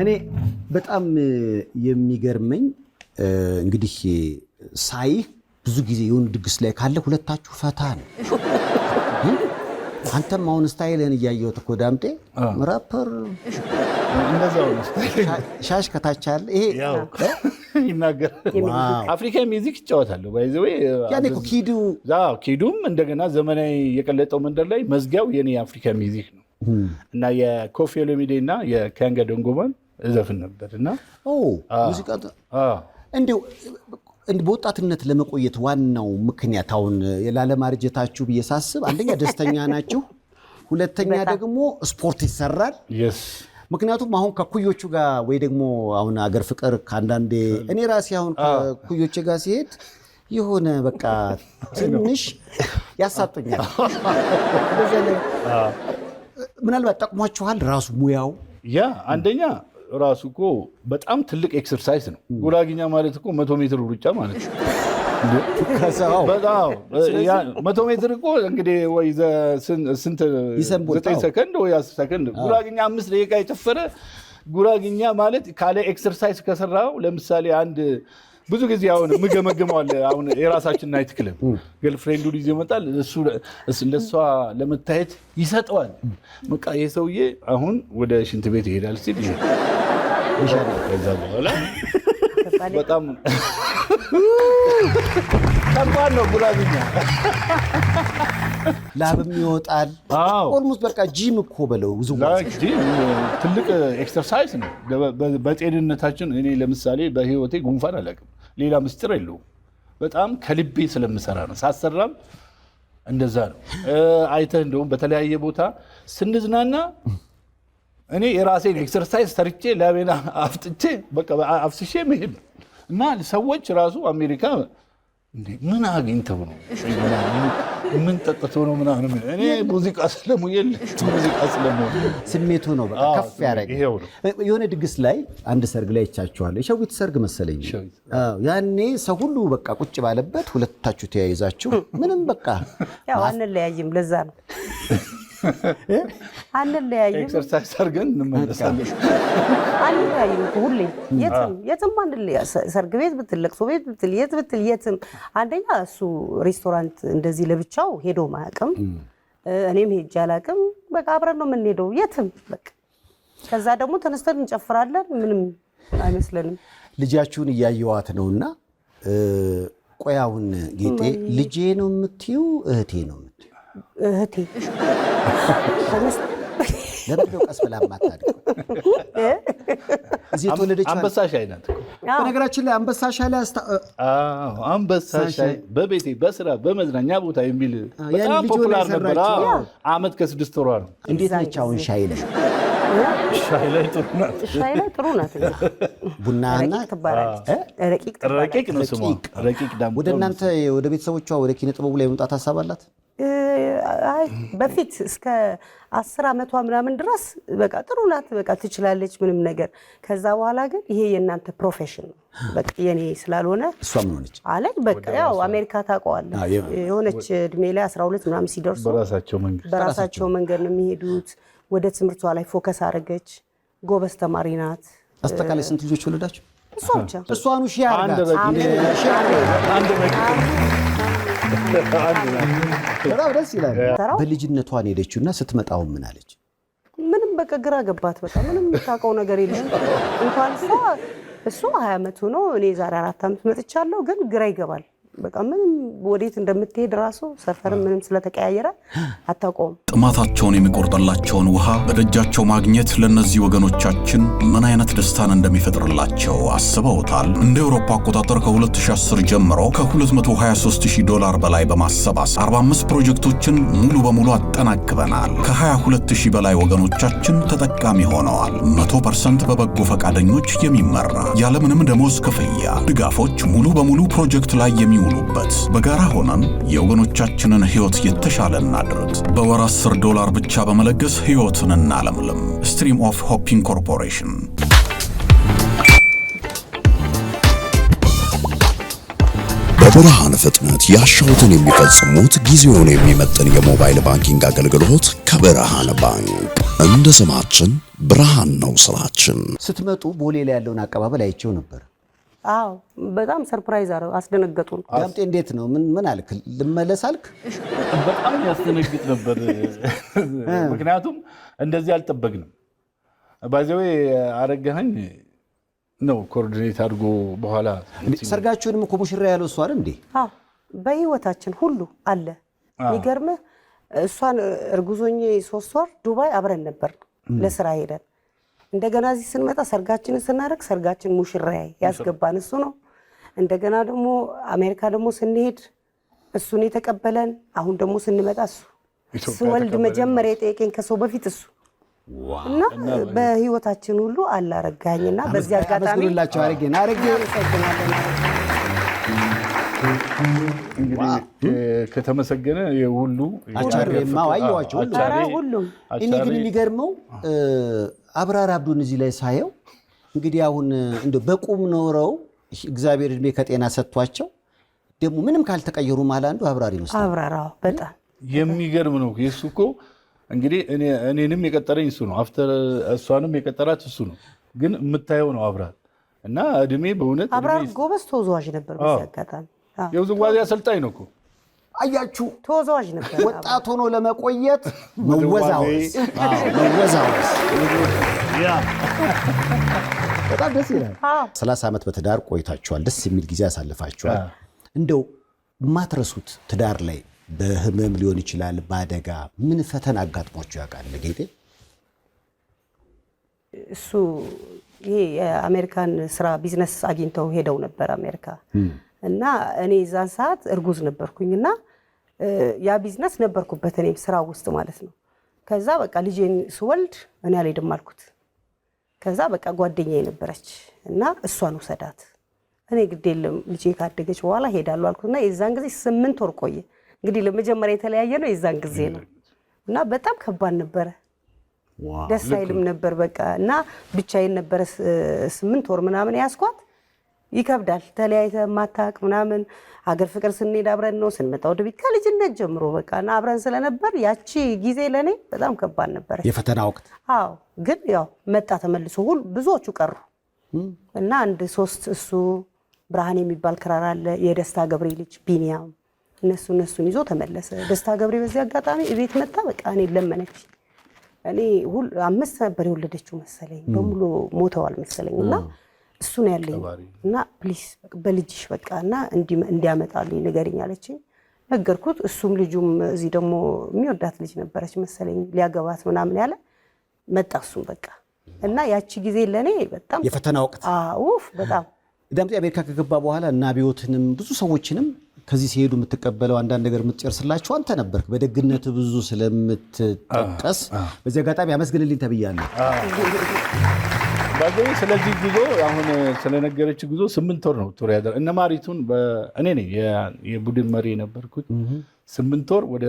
እኔ በጣም የሚገርመኝ እንግዲህ ሳይህ ብዙ ጊዜ የሆነ ድግስ ላይ ካለ ሁለታችሁ ፈታ ነው። አንተም አሁን ስታይልህን እያየሁት እኮ ዳምጤ ራፐር እንደዛው ሻሽ ከታች አለ። ይሄ ይናገራል። አፍሪካ ሚውዚክ ይጫወታለሁ ባይ ዘ ወይ ያኔ እኮ ኪዱም እንደገና ዘመናዊ የቀለጠው መንደር ላይ መዝጊያው የኔ የአፍሪካ ሚውዚክ ነው እና የኮፊ ኦሎሚዴ እና የካንጋ ደንጎማን እዘፍን ነበር እና ሙዚቃ እንደው በወጣትነት ለመቆየት ዋናው ምክንያት አሁን ላለማርጀታችሁ ብዬ ሳስብ አንደኛ ደስተኛ ናችሁ፣ ሁለተኛ ደግሞ ስፖርት ይሰራል። yes ምክንያቱም አሁን ከኩዮቹ ጋር ወይ ደግሞ አሁን አገር ፍቅር ከአንዳንዴ እኔ ራሴ አሁን ከኩዮቼ ጋር ሲሄድ የሆነ በቃ ትንሽ ያሳጡኛል። ምናልባት ጠቅሟችኋል ራሱ ሙያው? ያ አንደኛ ራሱ እኮ በጣም ትልቅ ኤክሰርሳይዝ ነው። ጉራግኛ ማለት እኮ 100 ሜትር ሩጫ ማለት ነው። በጣም 100 ሜትር እኮ እንግዲህ ወይ ስንት 9 ሰከንድ ወይ 10 ሰከንድ። ጉራግኛ 5 ደቂቃ የጨፈረ ጉራግኛ ማለት ካለ ኤክሰርሳይዝ ከሰራው ለምሳሌ አንድ ብዙ ጊዜ አሁን ምገመገመዋል። አሁን የራሳችን ናይት ክለብ ገርልፍሬንዱ ይዞ ይመጣል። ለሷ ለመታየት ይሰጠዋል። በቃ የሰውዬ አሁን ወደ ሽንት ቤት ይሄዳል ሲል ከዛ በኋላ በጣም ከባድ ነው ጉራግኛ። ላብም ይወጣል። ኦልሞስት በቃ ጂም እኮ በለው ትልቅ ኤክሰርሳይዝ ነው በጤንነታችን። እኔ ለምሳሌ በህይወቴ ጉንፋን አላውቅም። ሌላ ምስጢር የለውም። በጣም ከልቤ ስለምሰራ ነው። ሳሰራም እንደዛ ነው። አይተህ እንደውም በተለያየ ቦታ ስንዝናና እኔ የራሴን ኤክሰርሳይዝ ሰርቼ ላቤና አፍጥቼ በቃ አፍስሼ መሄድ እና ሰዎች ራሱ አሜሪካ ምን አግኝተው ነው ምን ጠጥተው ነው ምናምን እኔ ሙዚቃ ስለሙየል ሙዚቃ ስለሙየል ስሜቱ ነው በቃ ከፍ ያደረገ። የሆነ ድግስ ላይ አንድ ሰርግ ላይ ይቻችኋለሁ። የሸዊት ሰርግ መሰለኝ። ያኔ ሰው ሁሉ በቃ ቁጭ ባለበት ሁለታችሁ ተያይዛችሁ ምንም በቃ ያው አንለያይም። ለዛ ነው አንለያይም። ኤክሰርሳይዝ አድርገን እንመለሳለን። አንለያይም ሁሌ የትም አንለያ። ሰርግ ቤት ብትል፣ ለቅሶ ቤት ብትል፣ የት ብትል የትም። አንደኛ እሱ ሬስቶራንት እንደዚህ ለብቻው ሄዶ ማያውቅም። እኔም ሄጄ አላውቅም። በቃ አብረን ነው የምንሄደው የትም በቃ። ከዛ ደግሞ ተነስተን እንጨፍራለን። ምንም አይመስለንም። ልጃችሁን እያየዋት ነውና ቆይ አሁን ጌጤ ልጄ ነው የምትይው እህቴ ነው የምትይው? እህቴ ለምንድነው ቀስ ብላ የማታድገው? እዚህ የተወለደች አንበሳ ሻይ ናት። በነገራችን ላይ አንበሳ ሻይ ላይ አንበሳ ሻይ በቤቴ በስራ በመዝናኛ ቦታ የሚል በጣም ፖፑላር ነበር። ዓመት ከ6 ወሯ ነው። እንዴት ነች አሁን ሻይ ላይ? ሻይ ላይ ጥሩ ናት። ሻይ ላይ ጥሩ ናት። ቡናና ረቂቅ ነው ስሟ። ረቂቅ ዳም ወደ እናንተ ወደ ቤተሰቦቿ ወደ ኪነ ጥበቡ ላይ መምጣት ሀሳብ አላት? አይ በፊት እስከ 10 ዓመቷ ምናምን ድረስ በቃ ጥሩ ናት፣ በቃ ትችላለች ምንም ነገር። ከዛ በኋላ ግን ይሄ የእናንተ ፕሮፌሽን ነው በቃ የኔ ስላልሆነ እሷ ምን ሆነች? አለኝ በቃ ያው አሜሪካ ታውቀዋለህ። የሆነች እድሜ ላይ 12 ምናምን ሲደርሱ በራሳቸው መንገድ ነው የሚሄዱት። ወደ ትምህርቷ ላይ ፎከስ አደረገች። ጎበዝ ተማሪ ናት። አስተካላይ ስንት ልጆች ወለዳችሁ? እሷ ብቻ እሷኑ ሺህ አድርጋት። በጣም ደስ ይላል። በልጅነቷን ሄደችውና ስትመጣው ምን አለች? ምንም በቃ ግራ ገባት። በቃ ምንም የምታውቀው ነገር የለም። እንኳን እሱ 20 ዓመቱ ነው። እኔ ዛሬ 4 ዓመት መጥቻለሁ። ግን ግራ ይገባል። በቃ ምንም ወዴት እንደምትሄድ ራሱ ሰፈር ምንም ስለተቀያየረ አታውቀውም። ጥማታቸውን የሚቆርጥላቸውን ውሃ በደጃቸው ማግኘት ለነዚህ ወገኖቻችን ምን አይነት ደስታን እንደሚፈጥርላቸው አስበውታል? እንደ አውሮፓ አቆጣጠር ከ2010 ጀምሮ $223,000 በላይ በማሰባሰብ 45 ፕሮጀክቶችን ሙሉ በሙሉ አጠናቅበናል። ከ22,000 በላይ ወገኖቻችን ተጠቃሚ ሆነዋል። 100% በበጎ ፈቃደኞች የሚመራ ያለምንም ደሞዝ ክፍያ ድጋፎች ሙሉ በሙሉ ፕሮጀክት ላይ የሚውሉበት በጋራ ሆነን የወገኖቻችንን ሕይወት የተሻለ እናድርግ። በወር $10 ብቻ በመለገስ ሕይወትን እናለምልም። ስትሪም ኦፍ ሆፕ ኢንኮርፖሬሽን። በብርሃን ፍጥነት ያሻውትን የሚፈጽሙት ጊዜውን የሚመጥን የሞባይል ባንኪንግ አገልግሎት ከብርሃን ባንክ። እንደ ስማችን ብርሃን ነው ስራችን። ስትመጡ ቦሌ ላይ ያለውን አቀባበል አይቼው ነበር። አዎ በጣም ሰርፕራይዝ አስደነገጡን። ዳምጤ እንዴት ነው? ምን አልክ? ልመለስ አልክ? በጣም ያስደነግጥ ነበር። ምክንያቱም እንደዚህ አልጠበቅንም። ባይዘዌ አረጋኸኝ ነው ኮኦርዲኔት አድርጎ በኋላ ሰርጋችሁንም እኮ ሙሽራ ያለው እሷ አይደል እንዴ? አዎ በህይወታችን ሁሉ አለ። የሚገርምህ እሷን እርጉዞኜ 3 ወር ዱባይ አብረን ነበር ለስራ ሄደን እንደገና እዚህ ስንመጣ ሰርጋችንን ስናደርግ ሰርጋችን ሙሽራዬ ያስገባን እሱ ነው። እንደገና ደግሞ አሜሪካ ደግሞ ስንሄድ እሱን የተቀበለን። አሁን ደግሞ ስንመጣ እሱ ስወልድ መጀመሪያ የጠየቀኝ ከሰው በፊት እሱ እና በህይወታችን ሁሉ አላረጋኝና በዚህ አጋጣሚ አመስግኑላቸው። አረጋኝ እንግዲህ ከተመሰገነ የሁሉ አቻሬማ ዋየዋቸው ሁሉም እኔ ግን የሚገርመው አብራር አብዱን እዚህ ላይ ሳየው እንግዲህ አሁን እንደው በቁም ኖረው እግዚአብሔር እድሜ ከጤና ሰጥቷቸው ደግሞ ምንም ካልተቀየሩ ማለት አንዱ አብራር ይመስላል። አብራራው በጣም የሚገርም ነው። የሱ እኮ እንግዲህ እኔንም የቀጠረኝ እሱ ነው። አፍተር እሷንም የቀጠራት እሱ ነው። ግን የምታየው ነው አብራር እና እድሜ በእውነት አብራር ጎበዝ ተወዛዋዥ ነበር። በዚህ አጋጣሚ የውዝዋዜ አሰልጣኝ ነው እኮ አያችሁ፣ ተወዛዋዥ ነበር። ወጣት ሆኖ ለመቆየት መወዛወዝ በጣም ደስ ይላል። 30 ዓመት በትዳር ቆይታችኋል። ደስ የሚል ጊዜ ያሳልፋችኋል። እንደው ማትረሱት ትዳር ላይ በህመም ሊሆን ይችላል፣ በአደጋ ምን ፈተና አጋጥሟችሁ ያውቃል? ጌጤ እሱ ይሄ የአሜሪካን ስራ ቢዝነስ አግኝተው ሄደው ነበር አሜሪካ እና እኔ እዛን ሰዓት እርጉዝ ነበርኩኝና ያ ቢዝነስ ነበርኩበት እኔ ስራ ውስጥ ማለት ነው። ከዛ በቃ ልጄን ስወልድ እኔ አልሄድም አልኩት። ከዛ በቃ ጓደኛዬ ነበረች እና እሷን ውሰዳት እኔ ግድ የለም ልጄ ካደገች በኋላ ሄዳለሁ አልኩትና የዛን ጊዜ 8 ወር ቆየ። እንግዲህ ለመጀመሪያ የተለያየ ነው የዛን ጊዜ ነው እና በጣም ከባድ ነበረ። ደስ አይልም ነበር በቃ እና ብቻዬን ነበረ 8 ወር ምናምን ያስኳት። ይከብዳል ተለያይተ ማታቅ ምናምን ሀገር ፍቅር ስንሄድ አብረን ነው ስንመጣ ወደ ቤት ከልጅነት ጀምሮ በቃ እና አብረን ስለነበር ያቺ ጊዜ ለኔ በጣም ከባድ ነበር የፈተና ወቅት። አዎ ግን ያው መጣ ተመልሶ ሁሉ ብዙዎቹ ቀሩ እና አንድ 3 እሱ ብርሃን የሚባል ክራር አለ የደስታ ገብሬ ልጅ ቢኒያም እነሱን ይዞ ተመለሰ። ደስታ ገብሬ በዚህ አጋጣሚ ቤት መጣ በቃ እኔ ለመነች። እኔ 5 ነበር የወለደችው መሰለኝ በሙሉ ሞተዋል መሰለኝና እሱ ነው ያለኝ እና ፕሊስ በልጅሽ በቃና እንዲያመጣልኝ ንገሪኝ አለችኝ። ነገርኩት። እሱም ልጁም እዚህ ደግሞ የሚወዳት ልጅ ነበረች መሰለኝ ሊያገባት ምናምን ያለ መጣ እሱም በቃ እና ያቺ ጊዜ ለኔ በጣም የፈተና ወቅት ኡፍ በጣም ዳምጤ አሜሪካ ከገባ በኋላ እና ቢዮትንም ብዙ ሰዎችንም ከዚህ ሲሄዱ የምትቀበለው አንዳንድ ነገር የምትጨርስላቸው አንተ ነበርክ። በደግነት ብዙ ስለምትጠቀስ በዚህ አጋጣሚ አመስግንልኝ ተብያለሁ። ባገኝ ስለዚህ ጉዞ አሁን ስለነገረች ጉዞ 8 ወር ነው ቱር ያደረ እነ ማሪቱን እኔ ነኝ የቡድን መሪ የነበርኩት። 8 ወር ወደ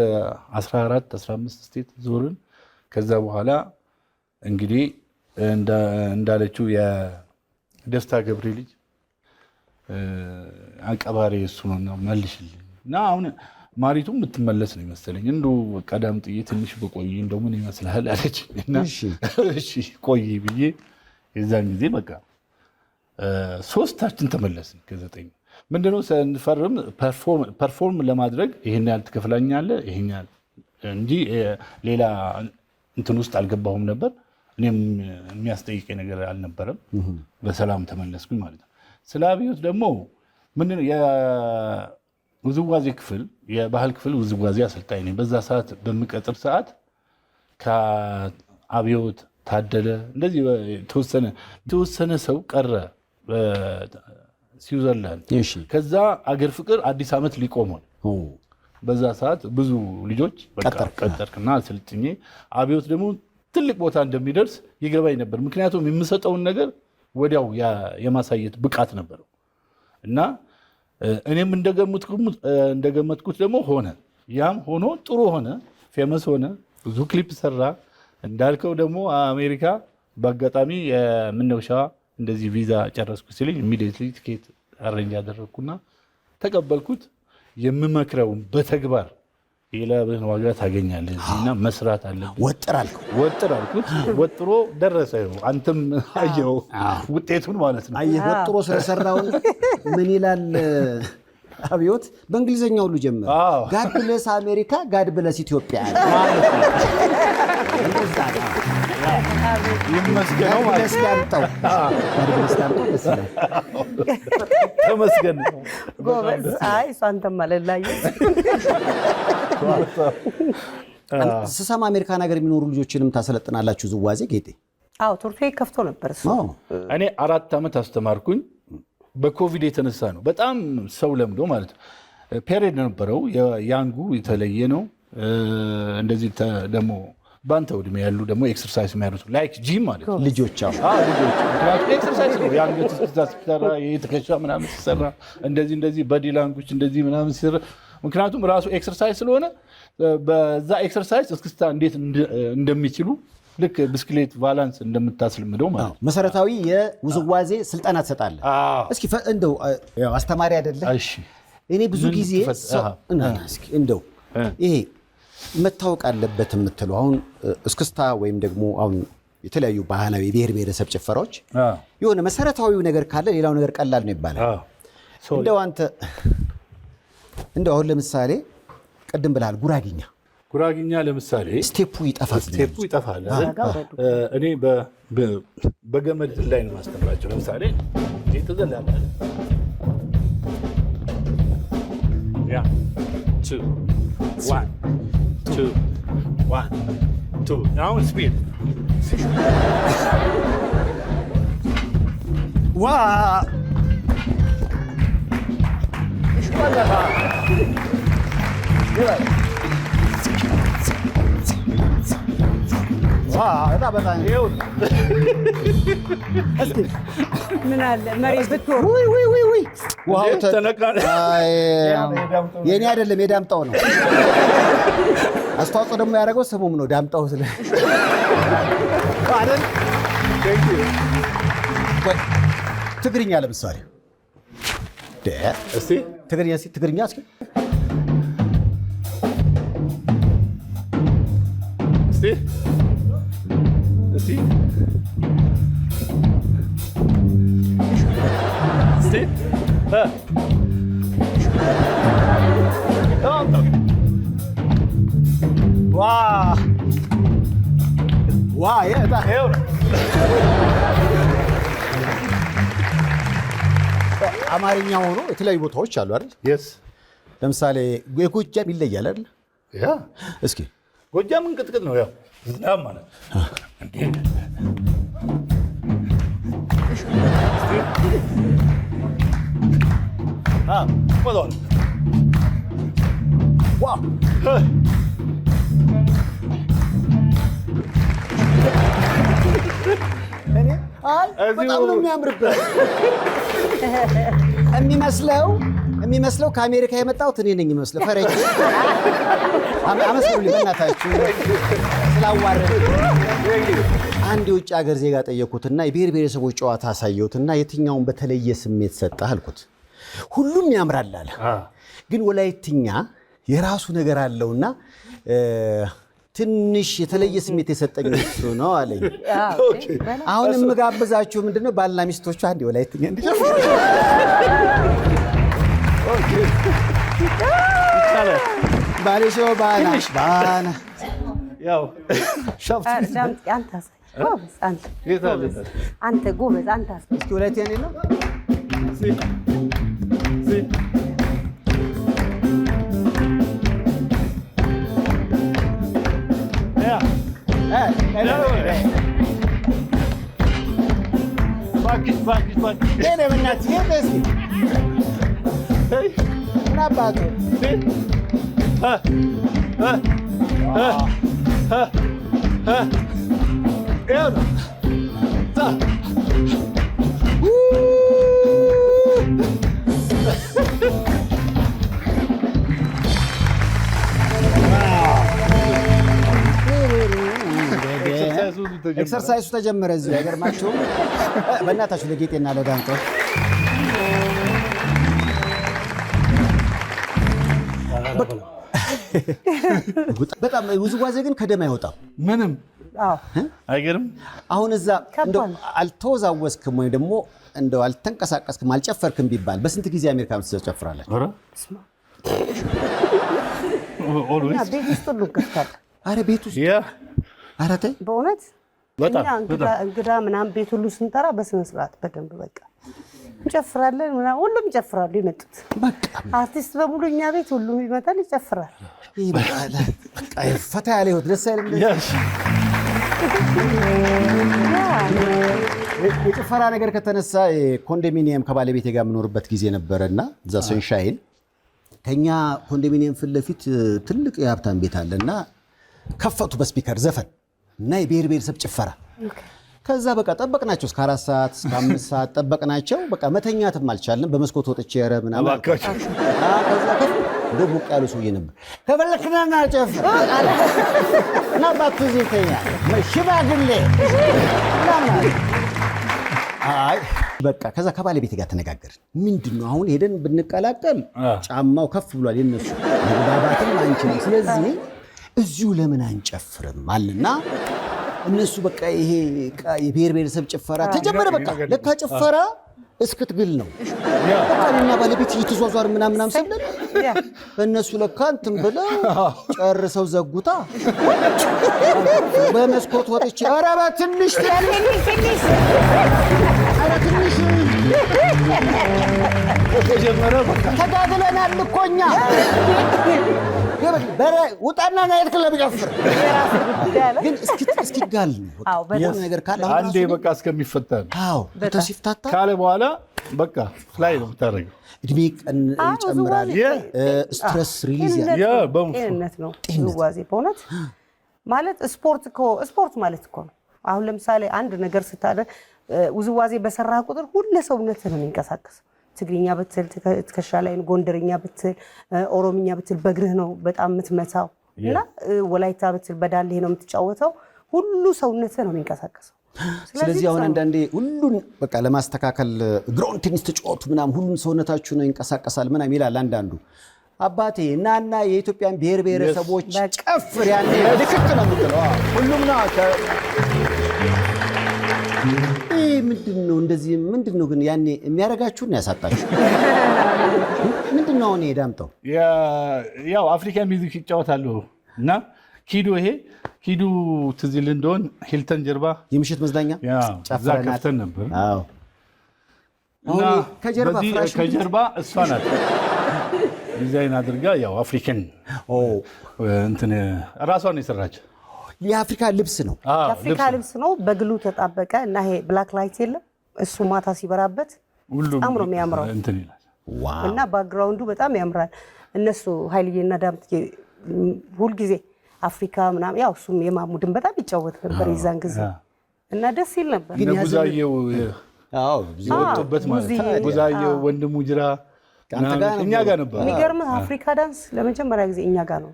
14 15 ስቴት ዞርን። ከዛ በኋላ እንግዲህ እንዳለችው የደስታ ገብሬ ልጅ አንቀባሪ እሱ ነው መልሽልኝ እና አሁን ማሪቱም የምትመለስ ነው ይመስለኝ። እንደው ቀዳም ጥዬ ትንሽ በቆይ እንደው ምን ይመስልሃል አለችኝና እሺ ቆይ ብዬ የዛን ጊዜ በቃ 3ታችን ተመለስን። ከ9 ምንድነው ስንፈርም ፐርፎርም ለማድረግ ይሄን ያህል ትከፍላኛለህ ይሄን ያህል እንጂ ሌላ እንትን ውስጥ አልገባሁም ነበር። እኔም የሚያስጠይቀኝ ነገር አልነበረም። በሰላም ተመለስኩኝ ማለት ነው። ስለ አብዮት ደግሞ ምንድነው የውዝዋዜ ክፍል የባህል ክፍል ውዝዋዜ አሰልጣኝ ነኝ። በዛ ሰዓት በምቀጥር ሰዓት ከአብዮት ታደለ እንደዚህ የተወሰነ ሰው ቀረ ስዊዘርላንድ። ከዛ አገር ፍቅር አዲስ ዓመት ሊቆመን በዛ ሰዓት ብዙ ልጆች በቃ ቀጠርክና አሰልጥኜ አብዮት ደግሞ ትልቅ ቦታ እንደሚደርስ ይገባኝ ነበር። ምክንያቱም የምሰጠውን ነገር ወዲያው የማሳየት ብቃት ነበረው እና እኔም እንደገመትኩት ደግሞ ሆነ። ያም ሆኖ ጥሩ ሆነ፣ ፌመስ ሆነ፣ ብዙ ክሊፕ ሰራ። እንዳልከው ደግሞ አሜሪካ በአጋጣሚ የምነውሻ እንደዚህ ቪዛ ጨረስኩ ሲለኝ ኢሚዲየትሊ ቲኬት አሬንጅ አደረግኩና ተቀበልኩት። የምመክረውን በተግባር የላብህን ዋጋ ታገኛለህ እና መስራት አለብህ ወጥር አልኩት። ወጥሮ ደረሰ። አንተም አየው ውጤቱን ማለት ነው። አየህ ወጥሮ ስለሰራው ምን ይላል አብዮት በእንግሊዘኛ ሁሉ ጀመረ። ጋድ ብለስ አሜሪካ ጋድ ብለስ ኢትዮጵያ ማለት ነው። ይመስገነው ማለት ነው። ተመስገን ጎበዝ። አይ እሷንተም አለላየ ስሰማ አሜሪካን ሀገር የሚኖሩ ልጆችንም ታሰለጥናላችሁ ዝዋዜ ጌጤ? አዎ ትምህርት ቤት ከፍቶ ነበር እሱ። እኔ 4 ዓመት አስተማርኩኝ። በኮቪድ የተነሳ ነው በጣም ሰው ለምዶ ማለት ነው። ፔሬድ ነበረው። ያንጉ የተለየ ነው። እንደዚህ ደግሞ ባንተ እድሜ ያሉ ደግሞ ኤክሰርሳይዝ የሚያደርጉ ላይክ ጂም ማለት ነው ልጆች ምክንያቱም ኤክሰርሳይዝ ነው። የአንገት እስክስታ ሲሰራ የትከሻ ምናምን ሲሰራ እንደዚህ በዲ ላንጉጅ እንደዚህ ምናምን ሲሰራ ምክንያቱም ራሱ ኤክሰርሳይዝ ስለሆነ በዛ ኤክሰርሳይዝ እስክስታ እንዴት እንደሚችሉ ልክ ብስክሌት ቫላንስ እንደምታስልምደው ማለት ነው። መሰረታዊ የውዝዋዜ ስልጠና ትሰጣለህ። እስኪ እንደው ያው አስተማሪ አይደለ? እኔ ብዙ ጊዜ እንደው ይሄ መታወቅ አለበት የምትለው አሁን እስክስታ ወይም ደግሞ አሁን የተለያዩ ባህላዊ ብሔር ብሔረሰብ ጭፈራዎች የሆነ መሰረታዊው ነገር ካለ ሌላው ነገር ቀላል ነው ይባላል። እንደው አንተ እንደው አሁን ለምሳሌ ቅድም ብለሃል ጉራግኛ ለምሳሌ ስቴፑ ይጠፋል እኔ በገመድ ላይ ነው ማስተምራቸው። ለምሳሌ ተዘላለ ያ 2 1 2 now speed ዋ ምን አለ መሬት ብትወር የኔ አይደለም የዳምጣው ነው። አስተዋጽኦ ደግሞ ያደረገው ስሙም ነው ዳምጣው ስለ አይደል። ትግርኛ ለምሳሌ እስቲ ትግርኛ እስኪ አማርኛ ሆኖ የተለያዩ ቦታዎች አሉ አይደል? ለምሳሌ የጎጃም ይለያል አይደል? እስኪ ጎጃም እንቅጥቅጥ ነው ያው ዝናብ ማለት እንዴ ሆኖ ዋው በጣም ነው የሚያምርበት። የሚመስለው ከአሜሪካ የመጣሁት እኔ ነኝ የሚመስለው። ፈረንጅ አመስግኑልኝ በእናታችሁ ስላዋረድ። አንድ የውጭ ሀገር ዜጋ ጠየኩትና የብሔር ብሔረሰቦች ጨዋታ አሳየሁትና የትኛውን በተለየ ስሜት ሰጠህ አልኩት። ሁሉም ያምራል አለ፣ ግን ወላይትኛ የራሱ ነገር አለውና ትንሽ የተለየ ስሜት የሰጠኝ እሱ ነው አለኝ። አሁን የምጋብዛችሁ ምንድነው ባልና ሚስቶቹ አንድ ወላይትኛ እንዲጨፍሩ ባሌሾ ባና ያው አንተ ጎበዝ አንተ እስኪ ወላይትኛ ነው ኤክሰርሳይሱ ተጀመረ። እዚህ አይገርማችሁም? በእናታችሁ ለጌጤና ለዳምጠው በጣም ውዝዋዜ ግን ከደም አይወጣም ምንም አይገርም። አሁን እዛ እንደው አልተወዛወስክም ወይ ደግሞ እንደው አልተንቀሳቀስክም አልጨፈርክም ቢባል በስንት ጊዜ አሜሪካ ትጨፍራላችሁ? ቤት ውስጥ ሁሉ ከፍታለሁ። ኧረ ቤት ውስጥ ኧረ ተይ በእውነት እንግዳ ምናምን ቤት ሁሉ ስንጠራ በስነ ስርዓት በደንብ በቃ እንጨፍራለን ምናምን። ሁሉም ይጨፍራሉ የመጡት አርቲስት በሙሉ እኛ ቤት ሁሉም ይመጣል ይጨፍራል። በቃ ፈታ ያለ ህይወት ደስ አይልም? የጭፈራ ነገር ከተነሳ ኮንዶሚኒየም ከባለቤቴ ጋር የምኖርበት ጊዜ ነበረና እዛ ሰንሻይን ከኛ ኮንዶሚኒየም ፊት ለፊት ትልቅ የሀብታም ቤት አለና ከፈቱ በስፒከር ዘፈን እና የብሔር ብሔረሰብ ጭፈራ። ከዛ በቃ ጠበቅናቸው እስከ 4 ሰዓት እስከ 5 ሰዓት ጠበቅናቸው። በቃ መተኛትም አልቻልንም። በመስኮት ወጥቼ ኧረ ምናምን ከዛ እንደ ሞቅ ያሉ ሰውዬ ነበር። ከፈለክና ጨፍር እና እባክህ እዚህ ተኛ ሽማግሌ አይ በቃ ከዛ ከባለቤት ጋር ተነጋገርን። ምንድነው አሁን ሄደን ብንቀላቀል ጫማው ከፍ ብሏል የነሱ መግባባትም አንችልም። ስለዚህ እዚሁ ለምን አንጨፍርም አለና እነሱ በቃ ይሄ የብሔር ብሔረሰብ ጭፈራ ተጀመረ። በቃ ለካ ጭፈራ እስክትግል ነው። በቃ እኔና ባለቤት እየተዟዟር ምናምን ሰብለን እነሱ ለካ እንትን ብለው ጨርሰው ዘጉታ። በመስኮት ወጥቼ ኧረ በትንሽ ተጋግለናል እኮ እኛ ውጣና ናየት ክለብ ጨፍር ግን እስኪጋል ነው ነገር ካለ አንዴ በቃ እስከሚፈታ ነው። አዎ ተሲፍታታ ካለ በኋላ በቃ ፍላይ ነው የምታደርገው። እድሜ ይጨምራል። ስትረስ ሪሊዝ ጤንነት ነው ውዝዋዜ በእውነት ማለት ስፖርት ማለት እኮ ነው። አሁን ለምሳሌ አንድ ነገር ስታደርግ ውዝዋዜ በሰራ ቁጥር ሁሉ ሰውነት ነው የሚንቀሳቀስ። ትግርኛ ብትል ትከሻ ላይ ነው፣ ጎንደርኛ ብትል ኦሮምኛ ብትል በእግርህ ነው በጣም የምትመታው እና ወላይታ ብትል በዳሌ ነው የምትጫወተው። ሁሉ ሰውነት ነው የሚንቀሳቀሰው። ስለዚህ አሁን አንዳንዴ ሁሉን በቃ ለማስተካከል ግሮን ቴኒስ ተጫወቱ ምናምን ሁሉም ሰውነታችሁ ነው ይንቀሳቀሳል ምናምን ይላል አንዳንዱ። አባቴ እናና የኢትዮጵያን ብሔር ብሔረሰቦች ጨፍር ያኔ ልክክ ነው የምትለው ሁሉም ነው። ምንድነው እንደዚህ ምንድነው ግን ያኔ የሚያረጋችሁን ያሳጣችሁ ምንድነው? አሁን ዳምጠው ያው አፍሪካን ሚውዚክ ይጫወታሉ እና ኪዱ ትዝ ይል እንደሆን ሂልተን ጀርባ የምሽት መዝናኛ እዛ ከፍተን ነበር። አዎ እና ከጀርባ እሷ ናት ዲዛይን አድርጋ ያው አፍሪካን እንትን ራሷን የሰራችው። የአፍሪካ ልብስ ነው። የአፍሪካ ልብስ ነው። በግሉ ተጣበቀ እና ይሄ ብላክ ላይት የለም እሱ ማታ ሲበራበት በጣም ነው የሚያምረው እና ባክግራውንዱ በጣም ያምራል። እነሱ ኃይልዬና ዳምጤ ሁልጊዜ አፍሪካ ምናምን ያው እሱም የማሙድን በጣም ይጫወት ነበር የዛን ጊዜ እና ደስ ይል ነበር። ግን ጉዛየው ወጥቶበት ማለት ጉዛየው ወንድሙ ጅራ እኛ ጋር ነበር። የሚገርምህ አፍሪካ ዳንስ ለመጀመሪያ ጊዜ እኛ ጋር ነው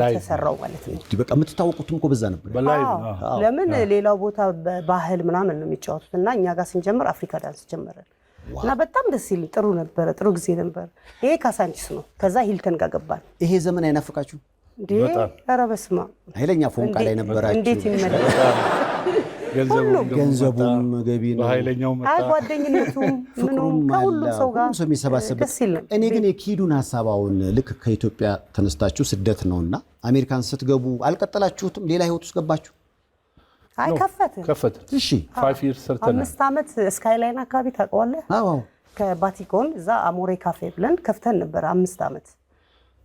የተሰራው ማለት ነው። በቃ የምትታወቁትም እኮ በዛ ነበር። ለምን ሌላው ቦታ በባህል ምናምን ነው የሚጫወቱት እና እኛ ጋር ስንጀምር አፍሪካ ዳንስ ጀመረን እና በጣም ደስ ይል ጥሩ ነበረ። ጥሩ ጊዜ ነበር። ይሄ ካሳንቺስ ነው። ከዛ ሂልተን ጋር ገባን። ይሄ ዘመን አይናፍቃችሁ? ኧረ በስመ አብ ኃይለኛ ፎንቃ ላይ ነበራችሁ። እንዴት ይመለስ ገንዘቡም ገቢ ነው። በኃይለኛው መጣ ጓደኝነቱም ምኑም ከሁሉም ሰው ጋር የሚሰባሰብበት። እኔ ግን የኪዱን ሀሳባውን ልክ ከኢትዮጵያ ተነስታችሁ ስደት ነውና አሜሪካን ስትገቡ አልቀጠላችሁትም? ሌላ ህይወት ውስጥ ገባችሁ? አይ ከፈትን። እሺ 5 years ሰርተናል። 5 ዓመት ስካይላይን አካባቢ ታውቀዋለህ? አዎ ከባቲኮን እዛ አሞሬ ካፌ ብለን ከፍተን ነበር 5 ዓመት።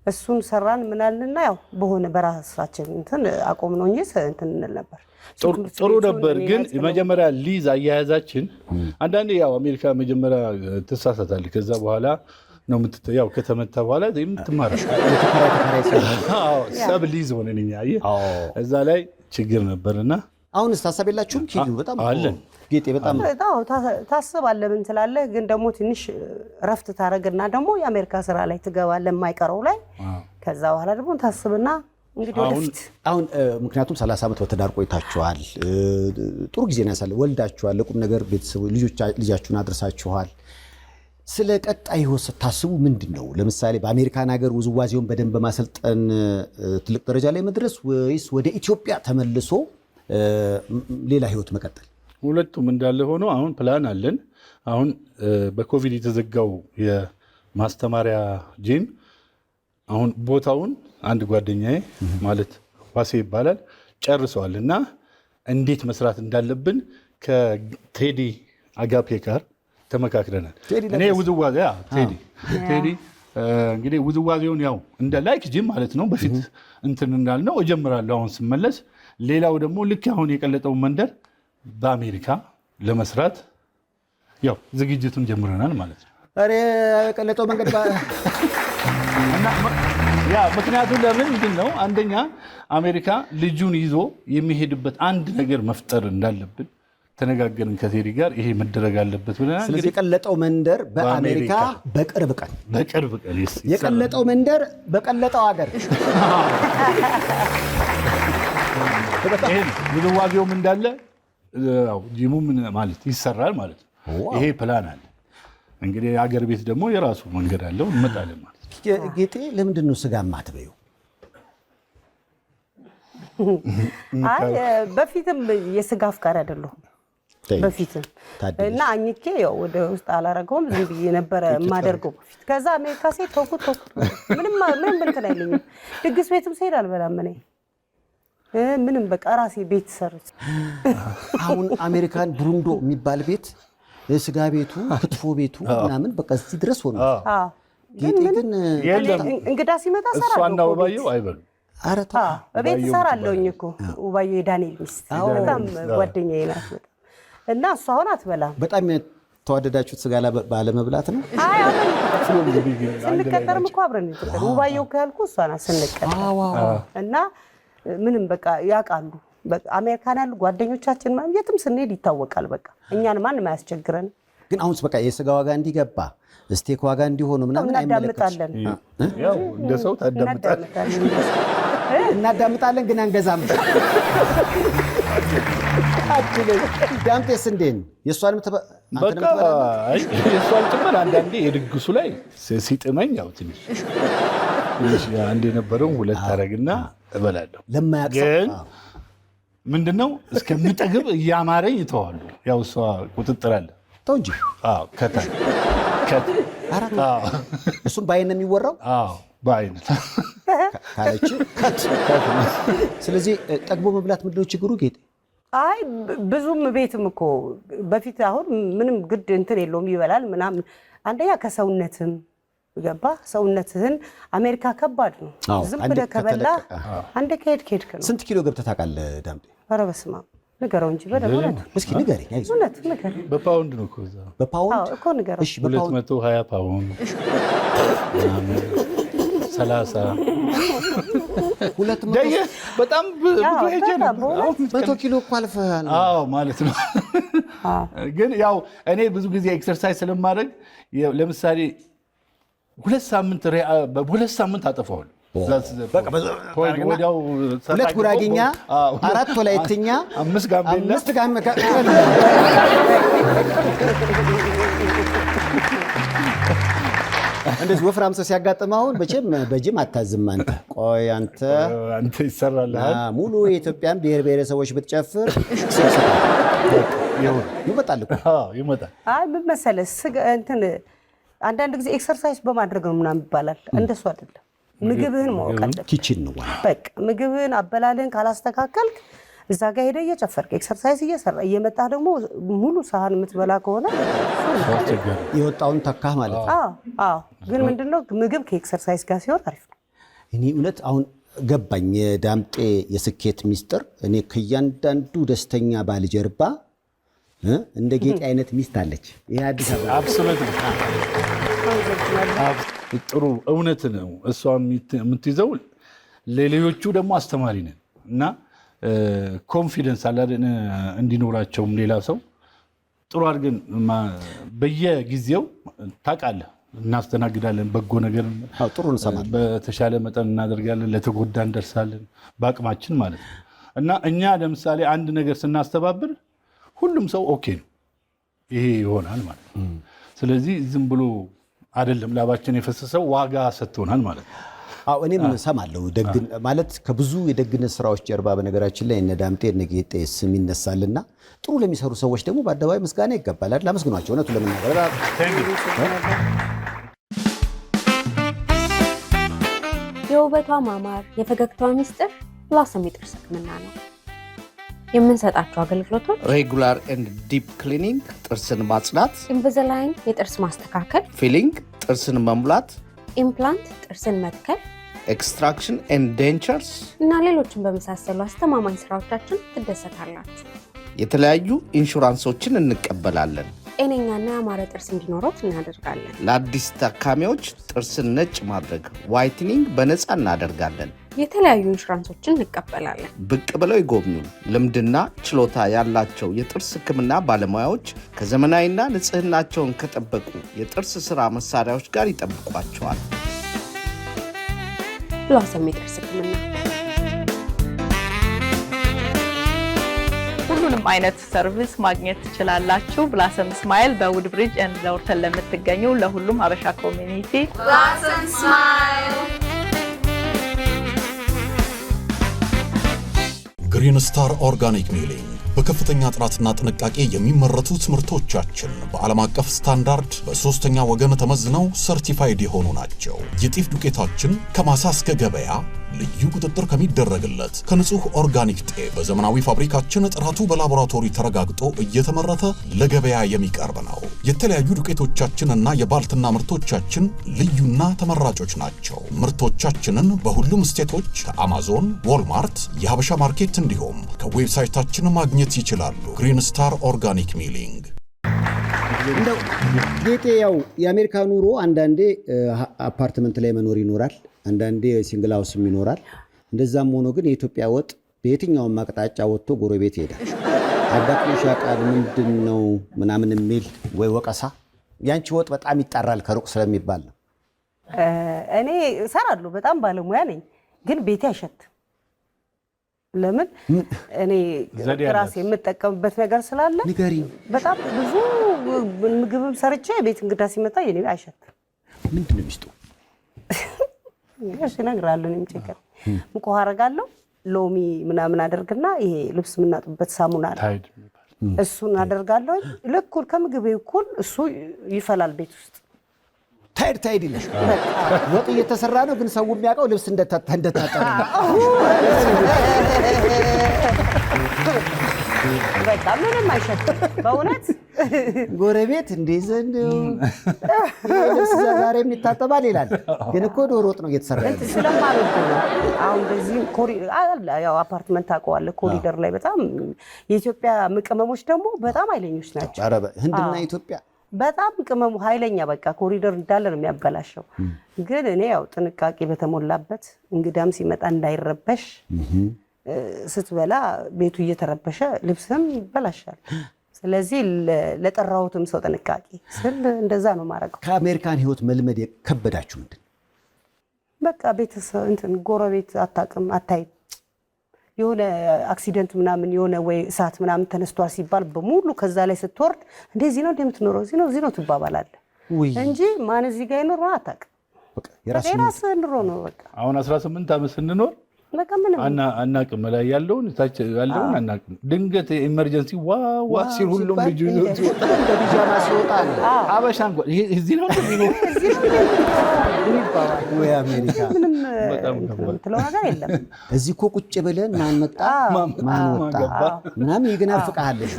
እሱን ሰራን ምናልንና ያው በሆነ በራሳችን እንትን አቆም ነው እንጂ እንትን እንል ነበር። ጥሩ ነበር። ግን መጀመሪያ ሊዝ አያያዛችን አንዳንዴ ያው አሜሪካ መጀመሪያ ትሳሳታለህ። ከዛ በኋላ ነው ያው ከተመታ በኋላ ትማራለህ። ሰብ ሊዝ ሆነን እኛ እዛ ላይ ችግር ነበርና አሁንስ ታሳብ የላችሁም? ኪዱ በጣም አለን ጌጤ በጣም ታስባለህ። ምን ትላለህ? ግን ደግሞ ትንሽ ረፍት ታረግና ደግሞ የአሜሪካ ስራ ላይ ትገባለህ የማይቀረው ላይ። ከዛ በኋላ ደግሞ ታስብና እንግዲህ ወደፊት አሁን ምክንያቱም 30 ዓመት በትዳር ቆይታችኋል። ጥሩ ጊዜ ነው ያሳለ ወልዳችኋል። ለቁም ነገር ቤተሰብ ልጃችሁን አድርሳችኋል። ስለ ቀጣይ ህይወት ስታስቡ ምንድን ነው? ለምሳሌ በአሜሪካን ሀገር ውዝዋዜውን በደንብ በማሰልጠን ትልቅ ደረጃ ላይ መድረስ ወይስ ወደ ኢትዮጵያ ተመልሶ ሌላ ህይወት መቀጠል? ሁለቱም እንዳለ ሆኖ አሁን ፕላን አለን። አሁን በኮቪድ የተዘጋው የማስተማሪያ ጂም አሁን ቦታውን አንድ ጓደኛዬ ማለት ዋሴ ይባላል ጨርሰዋል እና እንዴት መስራት እንዳለብን ከቴዲ አጋፔ ጋር ተመካክረናል። እኔ ውዝዋዜ ቴዲ እንግዲህ ውዝዋዜውን ያው እንደ ላይክ ጂም ማለት ነው በፊት እንትን እንዳልነው እጀምራለሁ አሁን ስመለስ። ሌላው ደግሞ ልክ አሁን የቀለጠው መንደር በአሜሪካ ለመስራት ያው ዝግጅቱን ጀምረናል ማለት ነው። አሬ የቀለጠው መንገድ ምክንያቱም ለምንድን ነው አንደኛ አሜሪካ ልጁን ይዞ የሚሄድበት አንድ ነገር መፍጠር እንዳለብን ተነጋገርን ከቴሪ ጋር። ይሄ መደረግ አለበት ብለናል። ስለዚህ የቀለጠው መንደር በአሜሪካ በቅርብ ቀን የቀለጠው መንደር በቀለጠው ሀገር ውዝዋዜውም እንዳለ ጂሙም ማለት ይሰራል ማለት ነው። ይሄ ፕላን አለ። እንግዲህ የሀገር ቤት ደግሞ የራሱ መንገድ አለው፣ እንመጣለን ማለት ነው። ጌጤ ለምንድን ነው ስጋ ማትበይው? በፊትም የስጋ አፍቃሪ አይደለሁም በፊትም እና አኝኬ ያው ወደ ውስጥ አላረገውም፣ ዝም ብዬ ነበረ የማደርገው በፊት። ከዛ አሜሪካ ሴት ተውኩት ምንም እንትን አይለኝም። ድግስ ቤትም ስሄድ አልበላም እኔ ምንም በቃ ራሴ ቤት ሰርች። አሁን አሜሪካን ብሩንዶ የሚባል ቤት ስጋ ቤቱ ክትፎ ቤቱ ምናምን በቃ እዚህ ድረስ ሆነ። ጌጤ ግን እንግዳ ሲመጣ ሰራለሁ። እሷና ውባየው አይበሉም። አረታ በቤት ሰራለሁኝ እኮ ውባየው የዳንኤል ሚስት በጣም ጓደኛዬ ናት እና እሷ አሁን አትበላም። በጣም ተዋደዳችሁት ስጋ ባለመብላት ነው? አይ ስንቀጠርም እኮ አብረን ነው። ውባየው ካልኩ እሷ ናት ስንቀጠር እና ምንም በቃ ያውቃሉ። አሜሪካን ያሉ ጓደኞቻችን ማለት የትም ስንሄድ ይታወቃል። በቃ እኛን ማንም አያስቸግረን። ግን አሁንስ በቃ የስጋ ዋጋ እንዲገባ ስቴክ ዋጋ እንዲሆኑ ምናምን እናዳምጣለን። ያው እንደ ሰው እናዳምጣለን ግን አንገዛም። ዳምጤስ እንዴት ነው? የእሷን ጭምር አንዳንዴ የድግሱ ላይ ሲጥመኝ ያው ትንሽ አንድ የነበረውን ሁለት አረግና እበላለሁ። ግን ምንድነው እስከምጠግብ እያማረኝ ይተዋሉ። ያው እሷ ቁጥጥር አለ። ተው እንጂ እሱም በአይን ነው የሚወራው። በአይን ካለች ስለዚህ ጠግቦ መብላት ምንድነው ችግሩ ጌጤ? አይ ብዙም ቤትም እኮ በፊት አሁን ምንም ግድ እንትን የለውም ይበላል ምናምን። አንደኛ ከሰውነትም ገባ ሰውነትህን አሜሪካ ከባድ ነው። ዝም ብለህ ከበላ አንደ ከሄድክ ነው። ስንት ኪሎ ገብተህ ታውቃለህ ዳምጤ? ኧረ በስመ አብ ንገረው እንጂ በደምብ እስኪ ንገረኝ። እውነት ንገረኝ። በፓውንድ ነው እኮ እዛ በፓውንድ እኮ ንገረው። እሺ በፓውንድ 220 ፓውንድ 30 በጣም ብዙ ሄጄ ነበር። 100 ኪሎ እኮ አልፈሃል። ማለት ነው። ግን ያው እኔ ብዙ ጊዜ ኤክሰርሳይዝ ስለማድረግ ለምሳሌ በሁለት ሳምንት አጠፋዋለሁ። ሁለት ጉራጌኛ፣ 4 ወላይትኛ፣ 5 ጋምቤላ እንደዚህ ወፍራም ሰው ሲያጋጥም አሁን በጅም አታዝም አንተ። ቆይ አንተ ይሰራልሃል። ሙሉ የኢትዮጵያን ብሔር ብሔረሰቦች ብትጨፍር ይመጣል እኮ ይመጣል። አይ ምን መሰለህ እንትን አንዳንድ ጊዜ ኤክሰርሳይዝ በማድረግ ነው ምናምን ይባላል። እንደሱ አይደለም። ምግብህን ማወቅ አለብህ። ኪችን ነው በቃ ምግብህን አበላልህን ካላስተካከልክ እዛ ጋር ሄደህ እየጨፈርክ ኤክሰርሳይዝ እየሰራ እየመጣህ ደግሞ ሙሉ ሳህን የምትበላ ከሆነ የወጣውን ተካህ ማለት ነው። አዎ ግን ምንድነው ምግብ ከኤክሰርሳይዝ ጋር ሲሆን አሪፍ ነው። እኔ እውነት አሁን ገባኝ የዳምጤ የስኬት ሚስጥር። እኔ ከእያንዳንዱ ደስተኛ ባል ጀርባ እንደ ጌጤ አይነት ሚስት አለች። ይሄ አዲስ አበባ ጥሩ እውነት ነው። እሷ የምትይዘው ለሌሎቹ ደግሞ አስተማሪ ነን እና ኮንፊደንስ አላደን እንዲኖራቸውም ሌላ ሰው ጥሩ አድርገን በየጊዜው ታውቃለህ እናስተናግዳለን። በጎ ነገር ጥሩ እንሰማለን። በተሻለ መጠን እናደርጋለን። ለተጎዳ እንደርሳለን በአቅማችን ማለት ነው እና እኛ ለምሳሌ አንድ ነገር ስናስተባብር ሁሉም ሰው ኦኬ ነው ይሄ ይሆናል ማለት ነው። ስለዚህ ዝም ብሎ አይደለም ላባችን የፈሰሰው ዋጋ ሰጥቶናል ማለት ነው። እኔም ሰማለሁ ማለት ከብዙ የደግነት ስራዎች ጀርባ በነገራችን ላይ እነ ዳምጤ እነ ጌጤ ስም ይነሳልና ጥሩ ለሚሰሩ ሰዎች ደግሞ በአደባባይ ምስጋና ይገባል አይደል? አመስግኗቸው። እውነቱን ለመናገር የውበቷ ማማር የፈገግታዋ ሚስጥር ብላሰም የጥርስ ህክምና ነው። የምንሰጣቸው አገልግሎቶች ሬጉላር ኤንድ ዲፕ ክሊኒንግ ጥርስን ማጽዳት፣ ኢንቪዛላይን የጥርስ ማስተካከል፣ ፊሊንግ ጥርስን መሙላት፣ ኢምፕላንት ጥርስን መትከል፣ ኤክስትራክሽን ኤንድ ዴንቸርስ እና ሌሎችን በመሳሰሉ አስተማማኝ ስራዎቻችን ትደሰታላችሁ። የተለያዩ ኢንሹራንሶችን እንቀበላለን። ጤነኛና ያማረ ጥርስ እንዲኖሩት እናደርጋለን። ለአዲስ ታካሚዎች ጥርስን ነጭ ማድረግ ዋይትኒንግ በነፃ እናደርጋለን። የተለያዩ ኢንሹራንሶችን እንቀበላለን። ብቅ ብለው ይጎብኙን። ልምድና ችሎታ ያላቸው የጥርስ ሕክምና ባለሙያዎች ከዘመናዊና ንጽህናቸውን ከጠበቁ የጥርስ ሥራ መሳሪያዎች ጋር ይጠብቋቸዋል። ብላሰም የጥርስ ሕክምና ሁሉንም አይነት ሰርቪስ ማግኘት ትችላላችሁ። ብላሰም ስማይል በውድ ብሪጅ ኤንድ ለወርተን ለምትገኙ ለሁሉም ሀበሻ ኮሚኒቲ ብላሰም ስማይል። ግሪን ስታር ኦርጋኒክ ሚሊንግ በከፍተኛ ጥራትና ጥንቃቄ የሚመረቱ ምርቶቻችን በዓለም አቀፍ ስታንዳርድ በሶስተኛ ወገን ተመዝነው ሰርቲፋይድ የሆኑ ናቸው። የጤፍ ዱቄታችን ከማሳ እስከ ገበያ ልዩ ቁጥጥር ከሚደረግለት ከንጹህ ኦርጋኒክ ጤፍ በዘመናዊ ፋብሪካችን ጥራቱ በላቦራቶሪ ተረጋግጦ እየተመረተ ለገበያ የሚቀርብ ነው። የተለያዩ ዱቄቶቻችንና የባልትና ምርቶቻችን ልዩና ተመራጮች ናቸው። ምርቶቻችንን በሁሉም ስቴቶች ከአማዞን፣ ዎልማርት፣ የሀበሻ ማርኬት እንዲሁም ከዌብሳይታችን ማግኘት ይችላሉ። ግሪን ስታር ኦርጋኒክ ሚሊንግ። እንደው ጌጤ ያው የአሜሪካ ኑሮ አንዳንዴ አፓርትመንት ላይ መኖር ይኖራል፣ አንዳንዴ ሲንግል ሃውስም ይኖራል። እንደዛም ሆኖ ግን የኢትዮጵያ ወጥ በየትኛውም አቅጣጫ ወጥቶ ጎረቤት ይሄዳል። አዳክሎሽ ያውቃል ምንድን ነው ምናምን የሚል ወይ ወቀሳ። ያንቺ ወጥ በጣም ይጣራል ከሩቅ ስለሚባል ነው። እኔ እሰራለሁ፣ በጣም ባለሙያ ነኝ፣ ግን ቤቴ አይሸትም። ለምን? እኔ ራሴ የምጠቀምበት ነገር ስላለ ንገሪኝ። በጣም ብዙ ምግብም ሰርቼ ቤት እንግዳ ሲመጣ የኔ አይሸትም። ምንድን ነው ሚስጡ? እሺ እነግርሃለሁ። እኔም ጭቅር ሙቅ ውሃ አደርጋለሁ፣ ሎሚ ምናምን አደርግና ይሄ ልብስ የምናጥብበት ሳሙና አለ እሱን አደርጋለሁ። ልኩል ከምግቤ እኩል እሱ ይፈላል ቤት ውስጥ። ታይድ ይልሽ ወጥ እየተሰራ ነው፣ ግን ሰው የሚያውቀው ልብስ እንደታጠበ ነው። በቃ ምንም አይሸትም በእውነት። ጎረቤት እንዴት ዘንድ ልብስ ዛሬም ይታጠባል ይላል፣ ግን እኮ ዶሮ ወጥ ነው እየተሰራ ያለው። ስለማልወድ ነው። አሁን በዚህ ያው አፓርትመንት ታውቀዋለህ፣ ኮሪደር ላይ በጣም የኢትዮጵያ ቅመሞች ደግሞ በጣም ኃይለኞች ናቸው። ኧረ ህንድና ኢትዮጵያ በጣም ቅመሙ ኃይለኛ፣ በቃ ኮሪደር እንዳለ ነው የሚያበላሸው። ግን እኔ ያው ጥንቃቄ በተሞላበት እንግዳም ሲመጣ እንዳይረበሽ ስትበላ ቤቱ እየተረበሸ ልብስም ይበላሻል። ስለዚህ ለጠራሁትም ሰው ጥንቃቄ ስል እንደዛ ነው ማረገው። ከአሜሪካን ህይወት መልመድ የከበዳችሁ ምንድን? በቃ ቤተሰብ እንትን ጎረቤት አታውቅም፣ አታይም። የሆነ አክሲደንት ምናምን የሆነ ወይ እሳት ምናምን ተነስቷል ሲባል በሙሉ ከዛ ላይ ስትወርድ እንደዚህ ነው እንደምትኖረው እዚህ ነው ትባባላለህ እንጂ ማን እዚህ ጋር ይኖር አታውቅም። የራስህ ኑሮ ነው በቃ። አሁን 18 ዓመት ስንኖር በቃ ምንም አናውቅም፣ ላይ ያለውን ታች ያለውን አናውቅም። ድንገት ኢመርጀንሲ ዋዋ ሲል ሁሉም ልጅ ይዞት ሲወጣ በቢጃማ ሲወጣ አበሻ እንኳን እዚህ ነው የሚኖር ወይ አሜሪካ ምንም የምትለው ነገር የለም። እዚህ እኮ ቁጭ ብለን ማን መጣ ማን ወጣ ምናምን ይገናፍቅሃለሽ።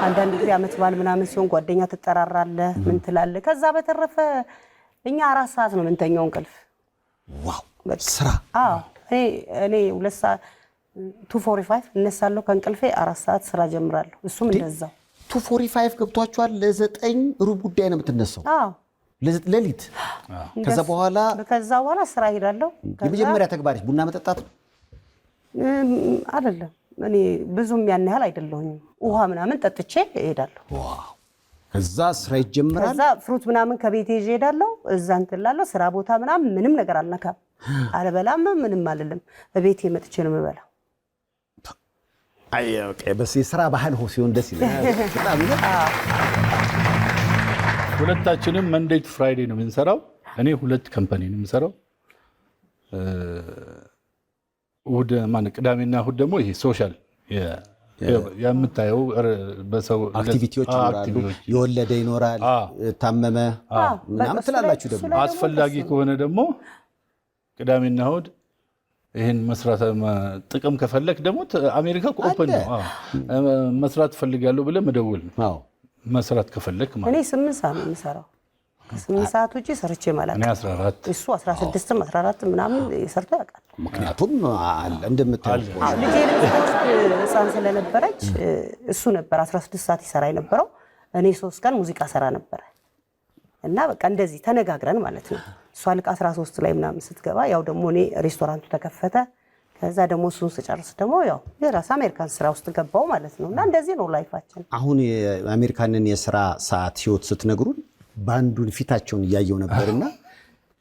አንዳንድ ጊዜ ዓመት በዓል ምናምን ሲሆን ጓደኛ ትጠራራለህ፣ ምን ትላለህ። ከዛ በተረፈ እኛ 4 ሰዓት ነው የምንተኛው እንቅልፍ። ዋው ስራ እኔ 2 ሰዓት 2:45 እነሳለሁ ከእንቅልፌ 4 ሰዓት ስራ ጀምራለሁ። እሱም እንደዛው 2:45 ገብቷቸዋል። ለ9 ሩብ ጉዳይ ነው የምትነሳው? አዎ ሌሊት። ከዛ በኋላ ስራ ሄዳለሁ። የመጀመሪያ ተግባርሽ ቡና መጠጣት ነው? አይደለም፣ እኔ ብዙም ያን ያህል አይደለሁኝም። ውሃ ምናምን ጠጥቼ እሄዳለሁ። ዋው! ከዛ ስራ ይጀምራል። ከዛ ፍሩት ምናምን ከቤቴ ይዤ እሄዳለሁ። እዛ እንትን እላለሁ። ስራ ቦታ ምናምን ምንም ነገር አልነካም፣ አልበላም፣ ምንም አልልም። ቤቴ መጥቼ ነው የምበላው። አይ ኦኬ። በስ የስራ ባህል ሲሆን ደስ ይላል በጣም። ሁለታችንም መንዴይ ቱ ፍራይዴ ነው የምንሰራው። እኔ 2 ካምፓኒ ነው የምሰራው። እሑድ ቅዳሜና እሑድ ደግሞ ይሄ ሶሻል የምታየው በሰው አክቲቪቲዎች ይኖራሉ። የወለደ ይኖራል፣ ታመመ ምናምን ትላላችሁ። ደግሞ አስፈላጊ ከሆነ ደግሞ ቅዳሜና እሑድ ይሄን መስራት ጥቅም ከፈለክ ደግሞ አሜሪካ ኦፕን ነው። መስራት ፈልጋለሁ ብለህ መደወል ነው መስራት ከፈለክ ማለት። እኔ 8 ሰዓት ነው የምሰራው። ከ8 ሰዓት ውጪ ሰርቼ ማለት ነው። 14 እሱ 16ም 14 ምናምን ሰርቶ ያውቃል። ምክንያቱም እንደምታውቁ ልጄ ህፃን ስለነበረች እሱ ነበር 16 ሰዓት ይሰራ የነበረው። እኔ 3 ቀን ሙዚቃ ሰራ ነበር እና በቃ እንደዚህ ተነጋግረን ማለት ነው። እሷ ልክ 13 ላይ ምናምን ስትገባ ያው ደግሞ እኔ ሬስቶራንቱ ተከፈተ። ከዛ ደግሞ እሱን ስጨርስ ደግሞ ያው የራስ አሜሪካን ስራ ውስጥ ገባው ማለት ነው። እና እንደዚህ ነው ላይፋችን። አሁን የአሜሪካንን የስራ ሰዓት ህይወት ስትነግሩን ባንዱን ፊታቸውን እያየው ነበርና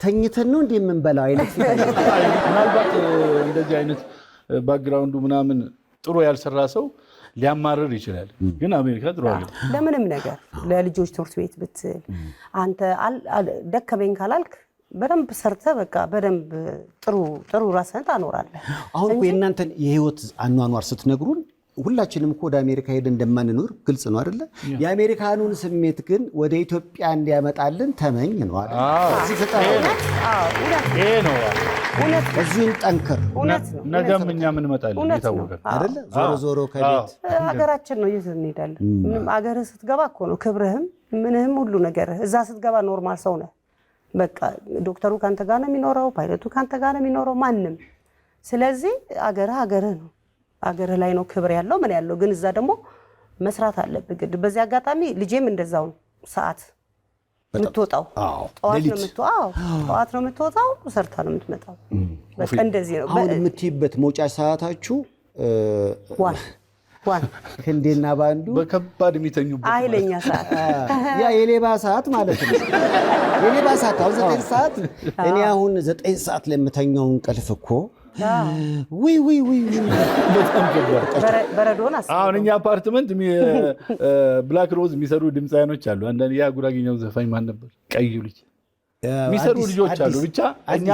ተኝተን ነው እንዴ የምንበላው አይነት ፊታቸው። ምናልባት እንደዚህ አይነት ባክግራውንዱ ምናምን ጥሩ ያልሰራ ሰው ሊያማርር ይችላል። ግን አሜሪካ ጥሩ አለ ለምንም ነገር ለልጆች ትምህርት ቤት ብትል አንተ ደከመኝ ካላልክ በደንብ ሰርተ በቃ በደንብ ጥሩ ራስህን ታኖራለህ። አሁን እኮ የእናንተን የህይወት አኗኗር ስትነግሩን ሁላችንም እኮ ወደ አሜሪካ ሄደን እንደማንኖር ግልጽ ነው አይደለ? የአሜሪካኑን ስሜት ግን ወደ ኢትዮጵያ እንዲያመጣልን ተመኝ ነው አይደል? እዚህ ተጣጣ ይሄ ነው እውነት እዚህን ጠንክር ነገም እኛ ምን መጣለን ይታወቃል አይደለ? ዞሮ ከቤት ሀገራችን ነው ይዘን እንሄዳለን። ምንም አገርህ ስትገባ እኮ ነው ክብርህም ምንህም ሁሉ ነገር። እዛ ስትገባ ኖርማል ሰው ነህ። በቃ ዶክተሩ ካንተ ጋር ነው የሚኖረው፣ ፓይለቱ ካንተ ጋር ነው የሚኖረው ማንም። ስለዚህ አገርህ ነው። አገርህ ላይ ነው ክብር ያለው ምን ያለው። ግን እዛ ደግሞ መስራት አለብህ ግድ። በዚህ አጋጣሚ ልጄም እንደዛው ነው። ሰዓት የምትወጣው ጠዋት ነው የምትወጣው፣ ሰርታ ነው የምትመጣው። በቃ እንደዚህ ነው። አሁን የምትይበት መውጫ ሰዓታችሁ ዋን ክንዴና ባንዱ በከባድ የሚተኙበት ኃይለኛ ሰዓት ያ የሌባ ሰዓት ማለት ነው። የሌባ ሰዓት አሁን 9 ሰዓት እኔ አሁን 9 ሰዓት ላይ የምተኛው እንቅልፍ እኮ ወይ በረዶን አስብ። አሁን እኛ አፓርትመንት ብላክ ሮዝ የሚሰሩ ድምፃያኖች አሉ። አንዳንድ ያ ጉራጌኛው ዘፋኝ ማን ነበር? ቀዩ ልጅ የሚሰሩ ልጆች አሉ። ብቻ እኛ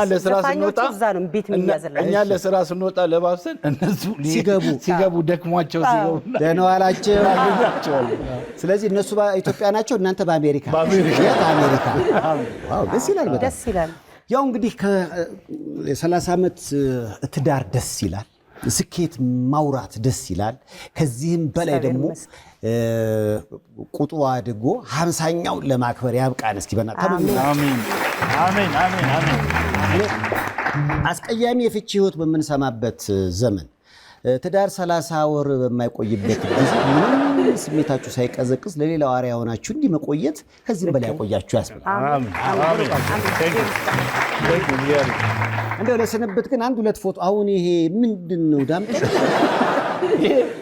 ለስራ ስንወጣ ለባብሰን እነሱ ሲገቡ ደክሟቸው ሲገቡ ደህና ዋላቸው። ስለዚህ እነሱ በኢትዮጵያ ናቸው፣ እናንተ በአሜሪካ። ዋው ደስ ይላል፣ ደስ ይላል። ያው እንግዲህ ከ30 ዓመት ትዳር ደስ ይላል፣ ስኬት ማውራት ደስ ይላል። ከዚህም በላይ ደግሞ ቁጥሩ አድጎ 50ኛውን ለማክበር ያብቃን። እስኪ በእናትህ አሜን። አስቀያሚ የፍቺ ህይወት በምንሰማበት ዘመን ትዳር 30 ወር በማይቆይበት ጊዜ ምንም ስሜታችሁ ሳይቀዘቅዝ ለሌላው አርአያ ሆናችሁ እንዲህ መቆየት ከዚህም በላይ ያቆያችሁ ያስብላል። እንደው ለስንብት ግን 1-2 ፎቶ አሁን ይሄ ምንድን ነው ዳምጤ?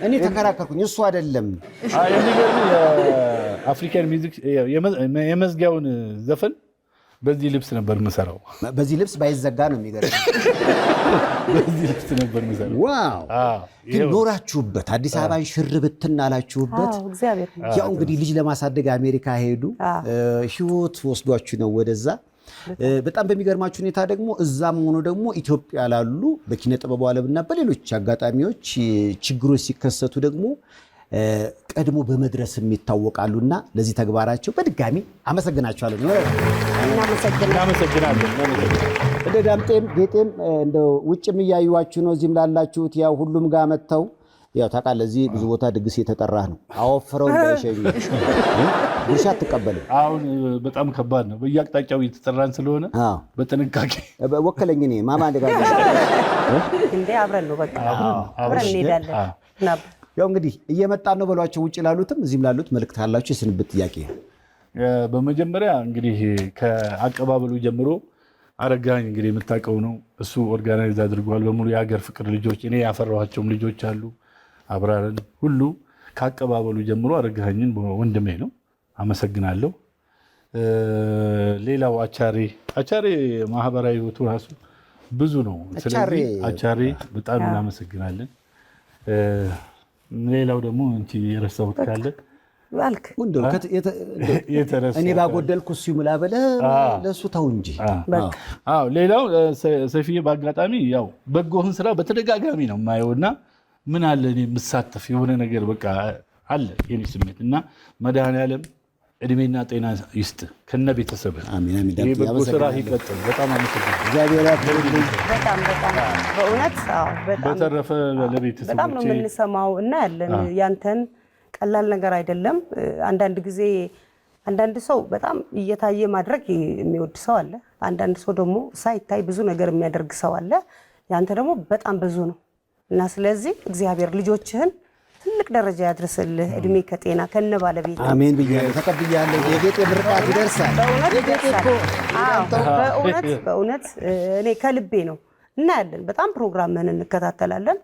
እኔ ተከራከርኩኝ፣ እሱ አይደለም። የሚገርም የአፍሪካን ሚውዚክ የመዝጊያውን ዘፈን በዚህ ልብስ ነበር የምሰራው። በዚህ ልብስ ባይዘጋ ነው የሚገርም። በዚህ ልብስ ነበር የምሰራው። ዋው! ግን ኖራችሁበት አዲስ አበባን ሽር ብትን አላችሁበት። ያው እንግዲህ ልጅ ለማሳደግ አሜሪካ ሄዱ፣ ህይወት ወስዷችሁ ነው ወደዛ። በጣም በሚገርማችሁ ሁኔታ ደግሞ እዛም ሆኖ ደግሞ ኢትዮጵያ ላሉ በኪነ ጥበቡ ዓለምና በሌሎች አጋጣሚዎች ችግሮች ሲከሰቱ ደግሞ ቀድሞ በመድረስም ይታወቃሉና ለዚህ ተግባራቸው በድጋሚ አመሰግናቸዋለሁ። እናመሰግናለን። እንደ ዳምጤም ጌጤም እንደው ውጭም እያዩዋችሁ ነው፣ እዚህም ላላችሁት ያው ሁሉም ጋር መጥተው ያው ታውቃለህ፣ እዚህ ብዙ ቦታ ድግስ የተጠራህ ነው። አወፍረው እንዳይሸኙ ጉርሻ አትቀበልም። አሁን በጣም ከባድ ነው። በየአቅጣጫው እየተጠራን ስለሆነ በጥንቃቄ ወከለኝ። እኔ ማማ እንደጋር እንዴ አብረን ነው በቃ አብረን እንሄዳለን። ያው እንግዲህ እየመጣን ነው በሏቸው። ውጭ ላሉትም እዚህም ላሉት መልእክት ካላችሁ የስንብት ጥያቄ። በመጀመሪያ እንግዲህ ከአቀባበሉ ጀምሮ አረጋኝ እንግዲህ የምታውቀው ነው። እሱ ኦርጋናይዝ አድርጓል በሙሉ የሀገር ፍቅር ልጆች፣ እኔ ያፈራኋቸውም ልጆች አሉ፣ አብራረን ሁሉ ከአቀባበሉ ጀምሮ አረጋኝን ወንድሜ ነው። አመሰግናለሁ። ሌላው አቻሬ ማህበራዊ ህይወቱ ራሱ ብዙ ነው። ስለዚህ አቻሬ በጣም እናመሰግናለን። ሌላው ደግሞ እንቺ የረሳሁት ካለ እኔ ባጎደልኩ እሱ ይሙላ በለህ ለእሱ ተው እንጂ። ሌላው ሰፊዬ በአጋጣሚ ያው በጎህን ስራ በተደጋጋሚ ነው የማየውና ምን አለ እኔ የምሳተፍ የሆነ ነገር በቃ አለ የኔ ስሜት እና መድኃኔዓለም እድሜና ጤና ይስጥ ከነ ቤተሰብ። ይሄ በጎ ስራ ይቀጥል። በጣም አመሰግናለሁ። እግዚአብሔር ያክብርልኝ። በጣም በእውነት በተረፈ ለቤተሰቦቼ በጣም ነው የምንሰማው እና ያለን ያንተን ቀላል ነገር አይደለም። አንዳንድ ጊዜ አንዳንድ ሰው በጣም እየታየ ማድረግ የሚወድ ሰው አለ። አንዳንድ ሰው ደግሞ ሳይታይ ብዙ ነገር የሚያደርግ ሰው አለ። ያንተ ደግሞ በጣም ብዙ ነው እና ስለዚህ እግዚአብሔር ልጆችህን ትልቅ ደረጃ ያድርስልህ። እድሜ ከጤና ከነ ባለቤት አሜን ብያለሁ፣ ተቀብያለሁ። የጌጤ ምርቃት ይደርሳል። በእውነት እኔ ከልቤ ነው። እናያለን፣ በጣም ፕሮግራምህን እንከታተላለን።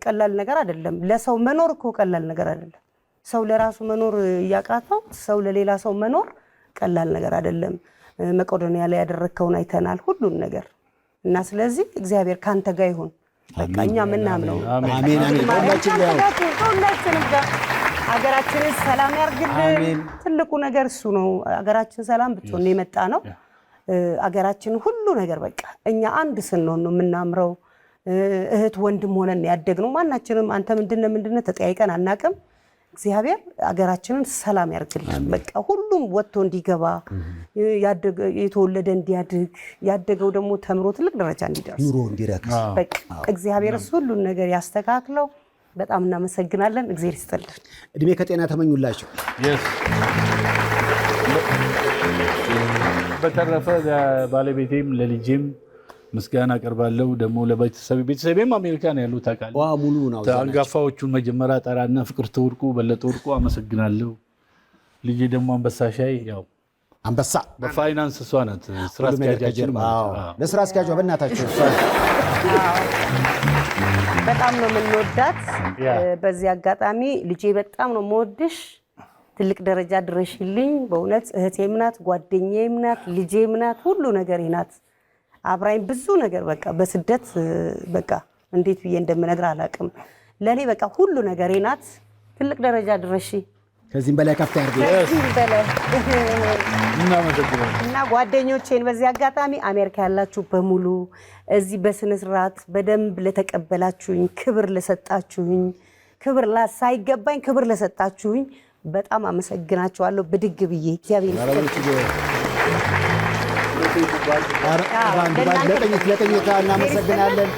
ቀላል ነገር አይደለም። ለሰው መኖር እኮ ቀላል ነገር አይደለም። ሰው ለራሱ መኖር እያቃተው ሰው ለሌላ ሰው መኖር ቀላል ነገር አይደለም። መቄዶንያ ላይ ያደረግከውን አይተናል ሁሉን ነገር እና ስለዚህ እግዚአብሔር ካንተ ጋር ይሁን። በቃ እኛ ምናምነው አሜን አሜን። ሁላችንም ጋር ሀገራችንን ሰላም ያርግልን። ትልቁ ነገር እሱ ነው። ሀገራችን ሰላም ብትሆን የመጣ ነው። ሀገራችን ሁሉ ነገር በቃ እኛ አንድ ስንሆን ነው የምናምረው። እህት ወንድም ሆነን ያደግነው ማናችንም አንተ ምንድነው ተጠያይቀን አናቅም። እግዚአብሔር ሀገራችንን ሰላም ያርግልን። በቃ ሁሉም ወጥቶ እንዲገባ የተወለደ እንዲያድግ ያደገው ደግሞ ተምሮ ትልቅ ደረጃ እንዲደርስ ኑሮ እንዲረክስ በቃ እግዚአብሔር ሁሉን ነገር ያስተካክለው። በጣም እናመሰግናለን። እግዚአብሔር ይስጥልን። እድሜ ከጤና ተመኙላችሁ። በተረፈ ለባለቤቴም ለልጄም ምስጋና አቀርባለሁ። ደግሞ ለቤተሰቤም አሜሪካን ያሉ ታውቃለህ። ሙሉ ነው። አንጋፋዎቹን መጀመሪያ ጠራና ፍቅርተ ወርቁ፣ በለጠ ወርቁ አመሰግናለሁ። ልጄ ደግሞ አንበሳ ሻይ ያው አንበሳ በፋይናንስ እሷ ናት ስራ አስኪያጃችን። ለስራ አስኪያጇ በእናታችሁ በጣም ነው የምንወዳት። በዚህ አጋጣሚ ልጄ በጣም ነው የምወድሽ። ትልቅ ደረጃ ድረሽልኝ። በእውነት እህቴም ናት፣ ጓደኛዬም ናት፣ ልጄም ናት፣ ሁሉ ነገሬ ናት። አብራኝ ብዙ ነገር በቃ በስደት በቃ እንዴት ብዬ እንደምነግር አላውቅም። ለኔ በቃ ሁሉ ነገሬ ናት። ትልቅ ደረጃ ድረሺ። ከዚህም በላይ ከፍታ ያርግ። እና ጓደኞቼን በዚህ አጋጣሚ አሜሪካ ያላችሁ በሙሉ እዚህ በስነ ስርዓት በደንብ ለተቀበላችሁኝ፣ ክብር ለሰጣችሁኝ፣ ክብር ሳይገባኝ ክብር ለሰጣችሁኝ በጣም አመሰግናችኋለሁ። ብድግ ብዬ እግዚአብሔር ለቀኝታ እናመሰግናለን።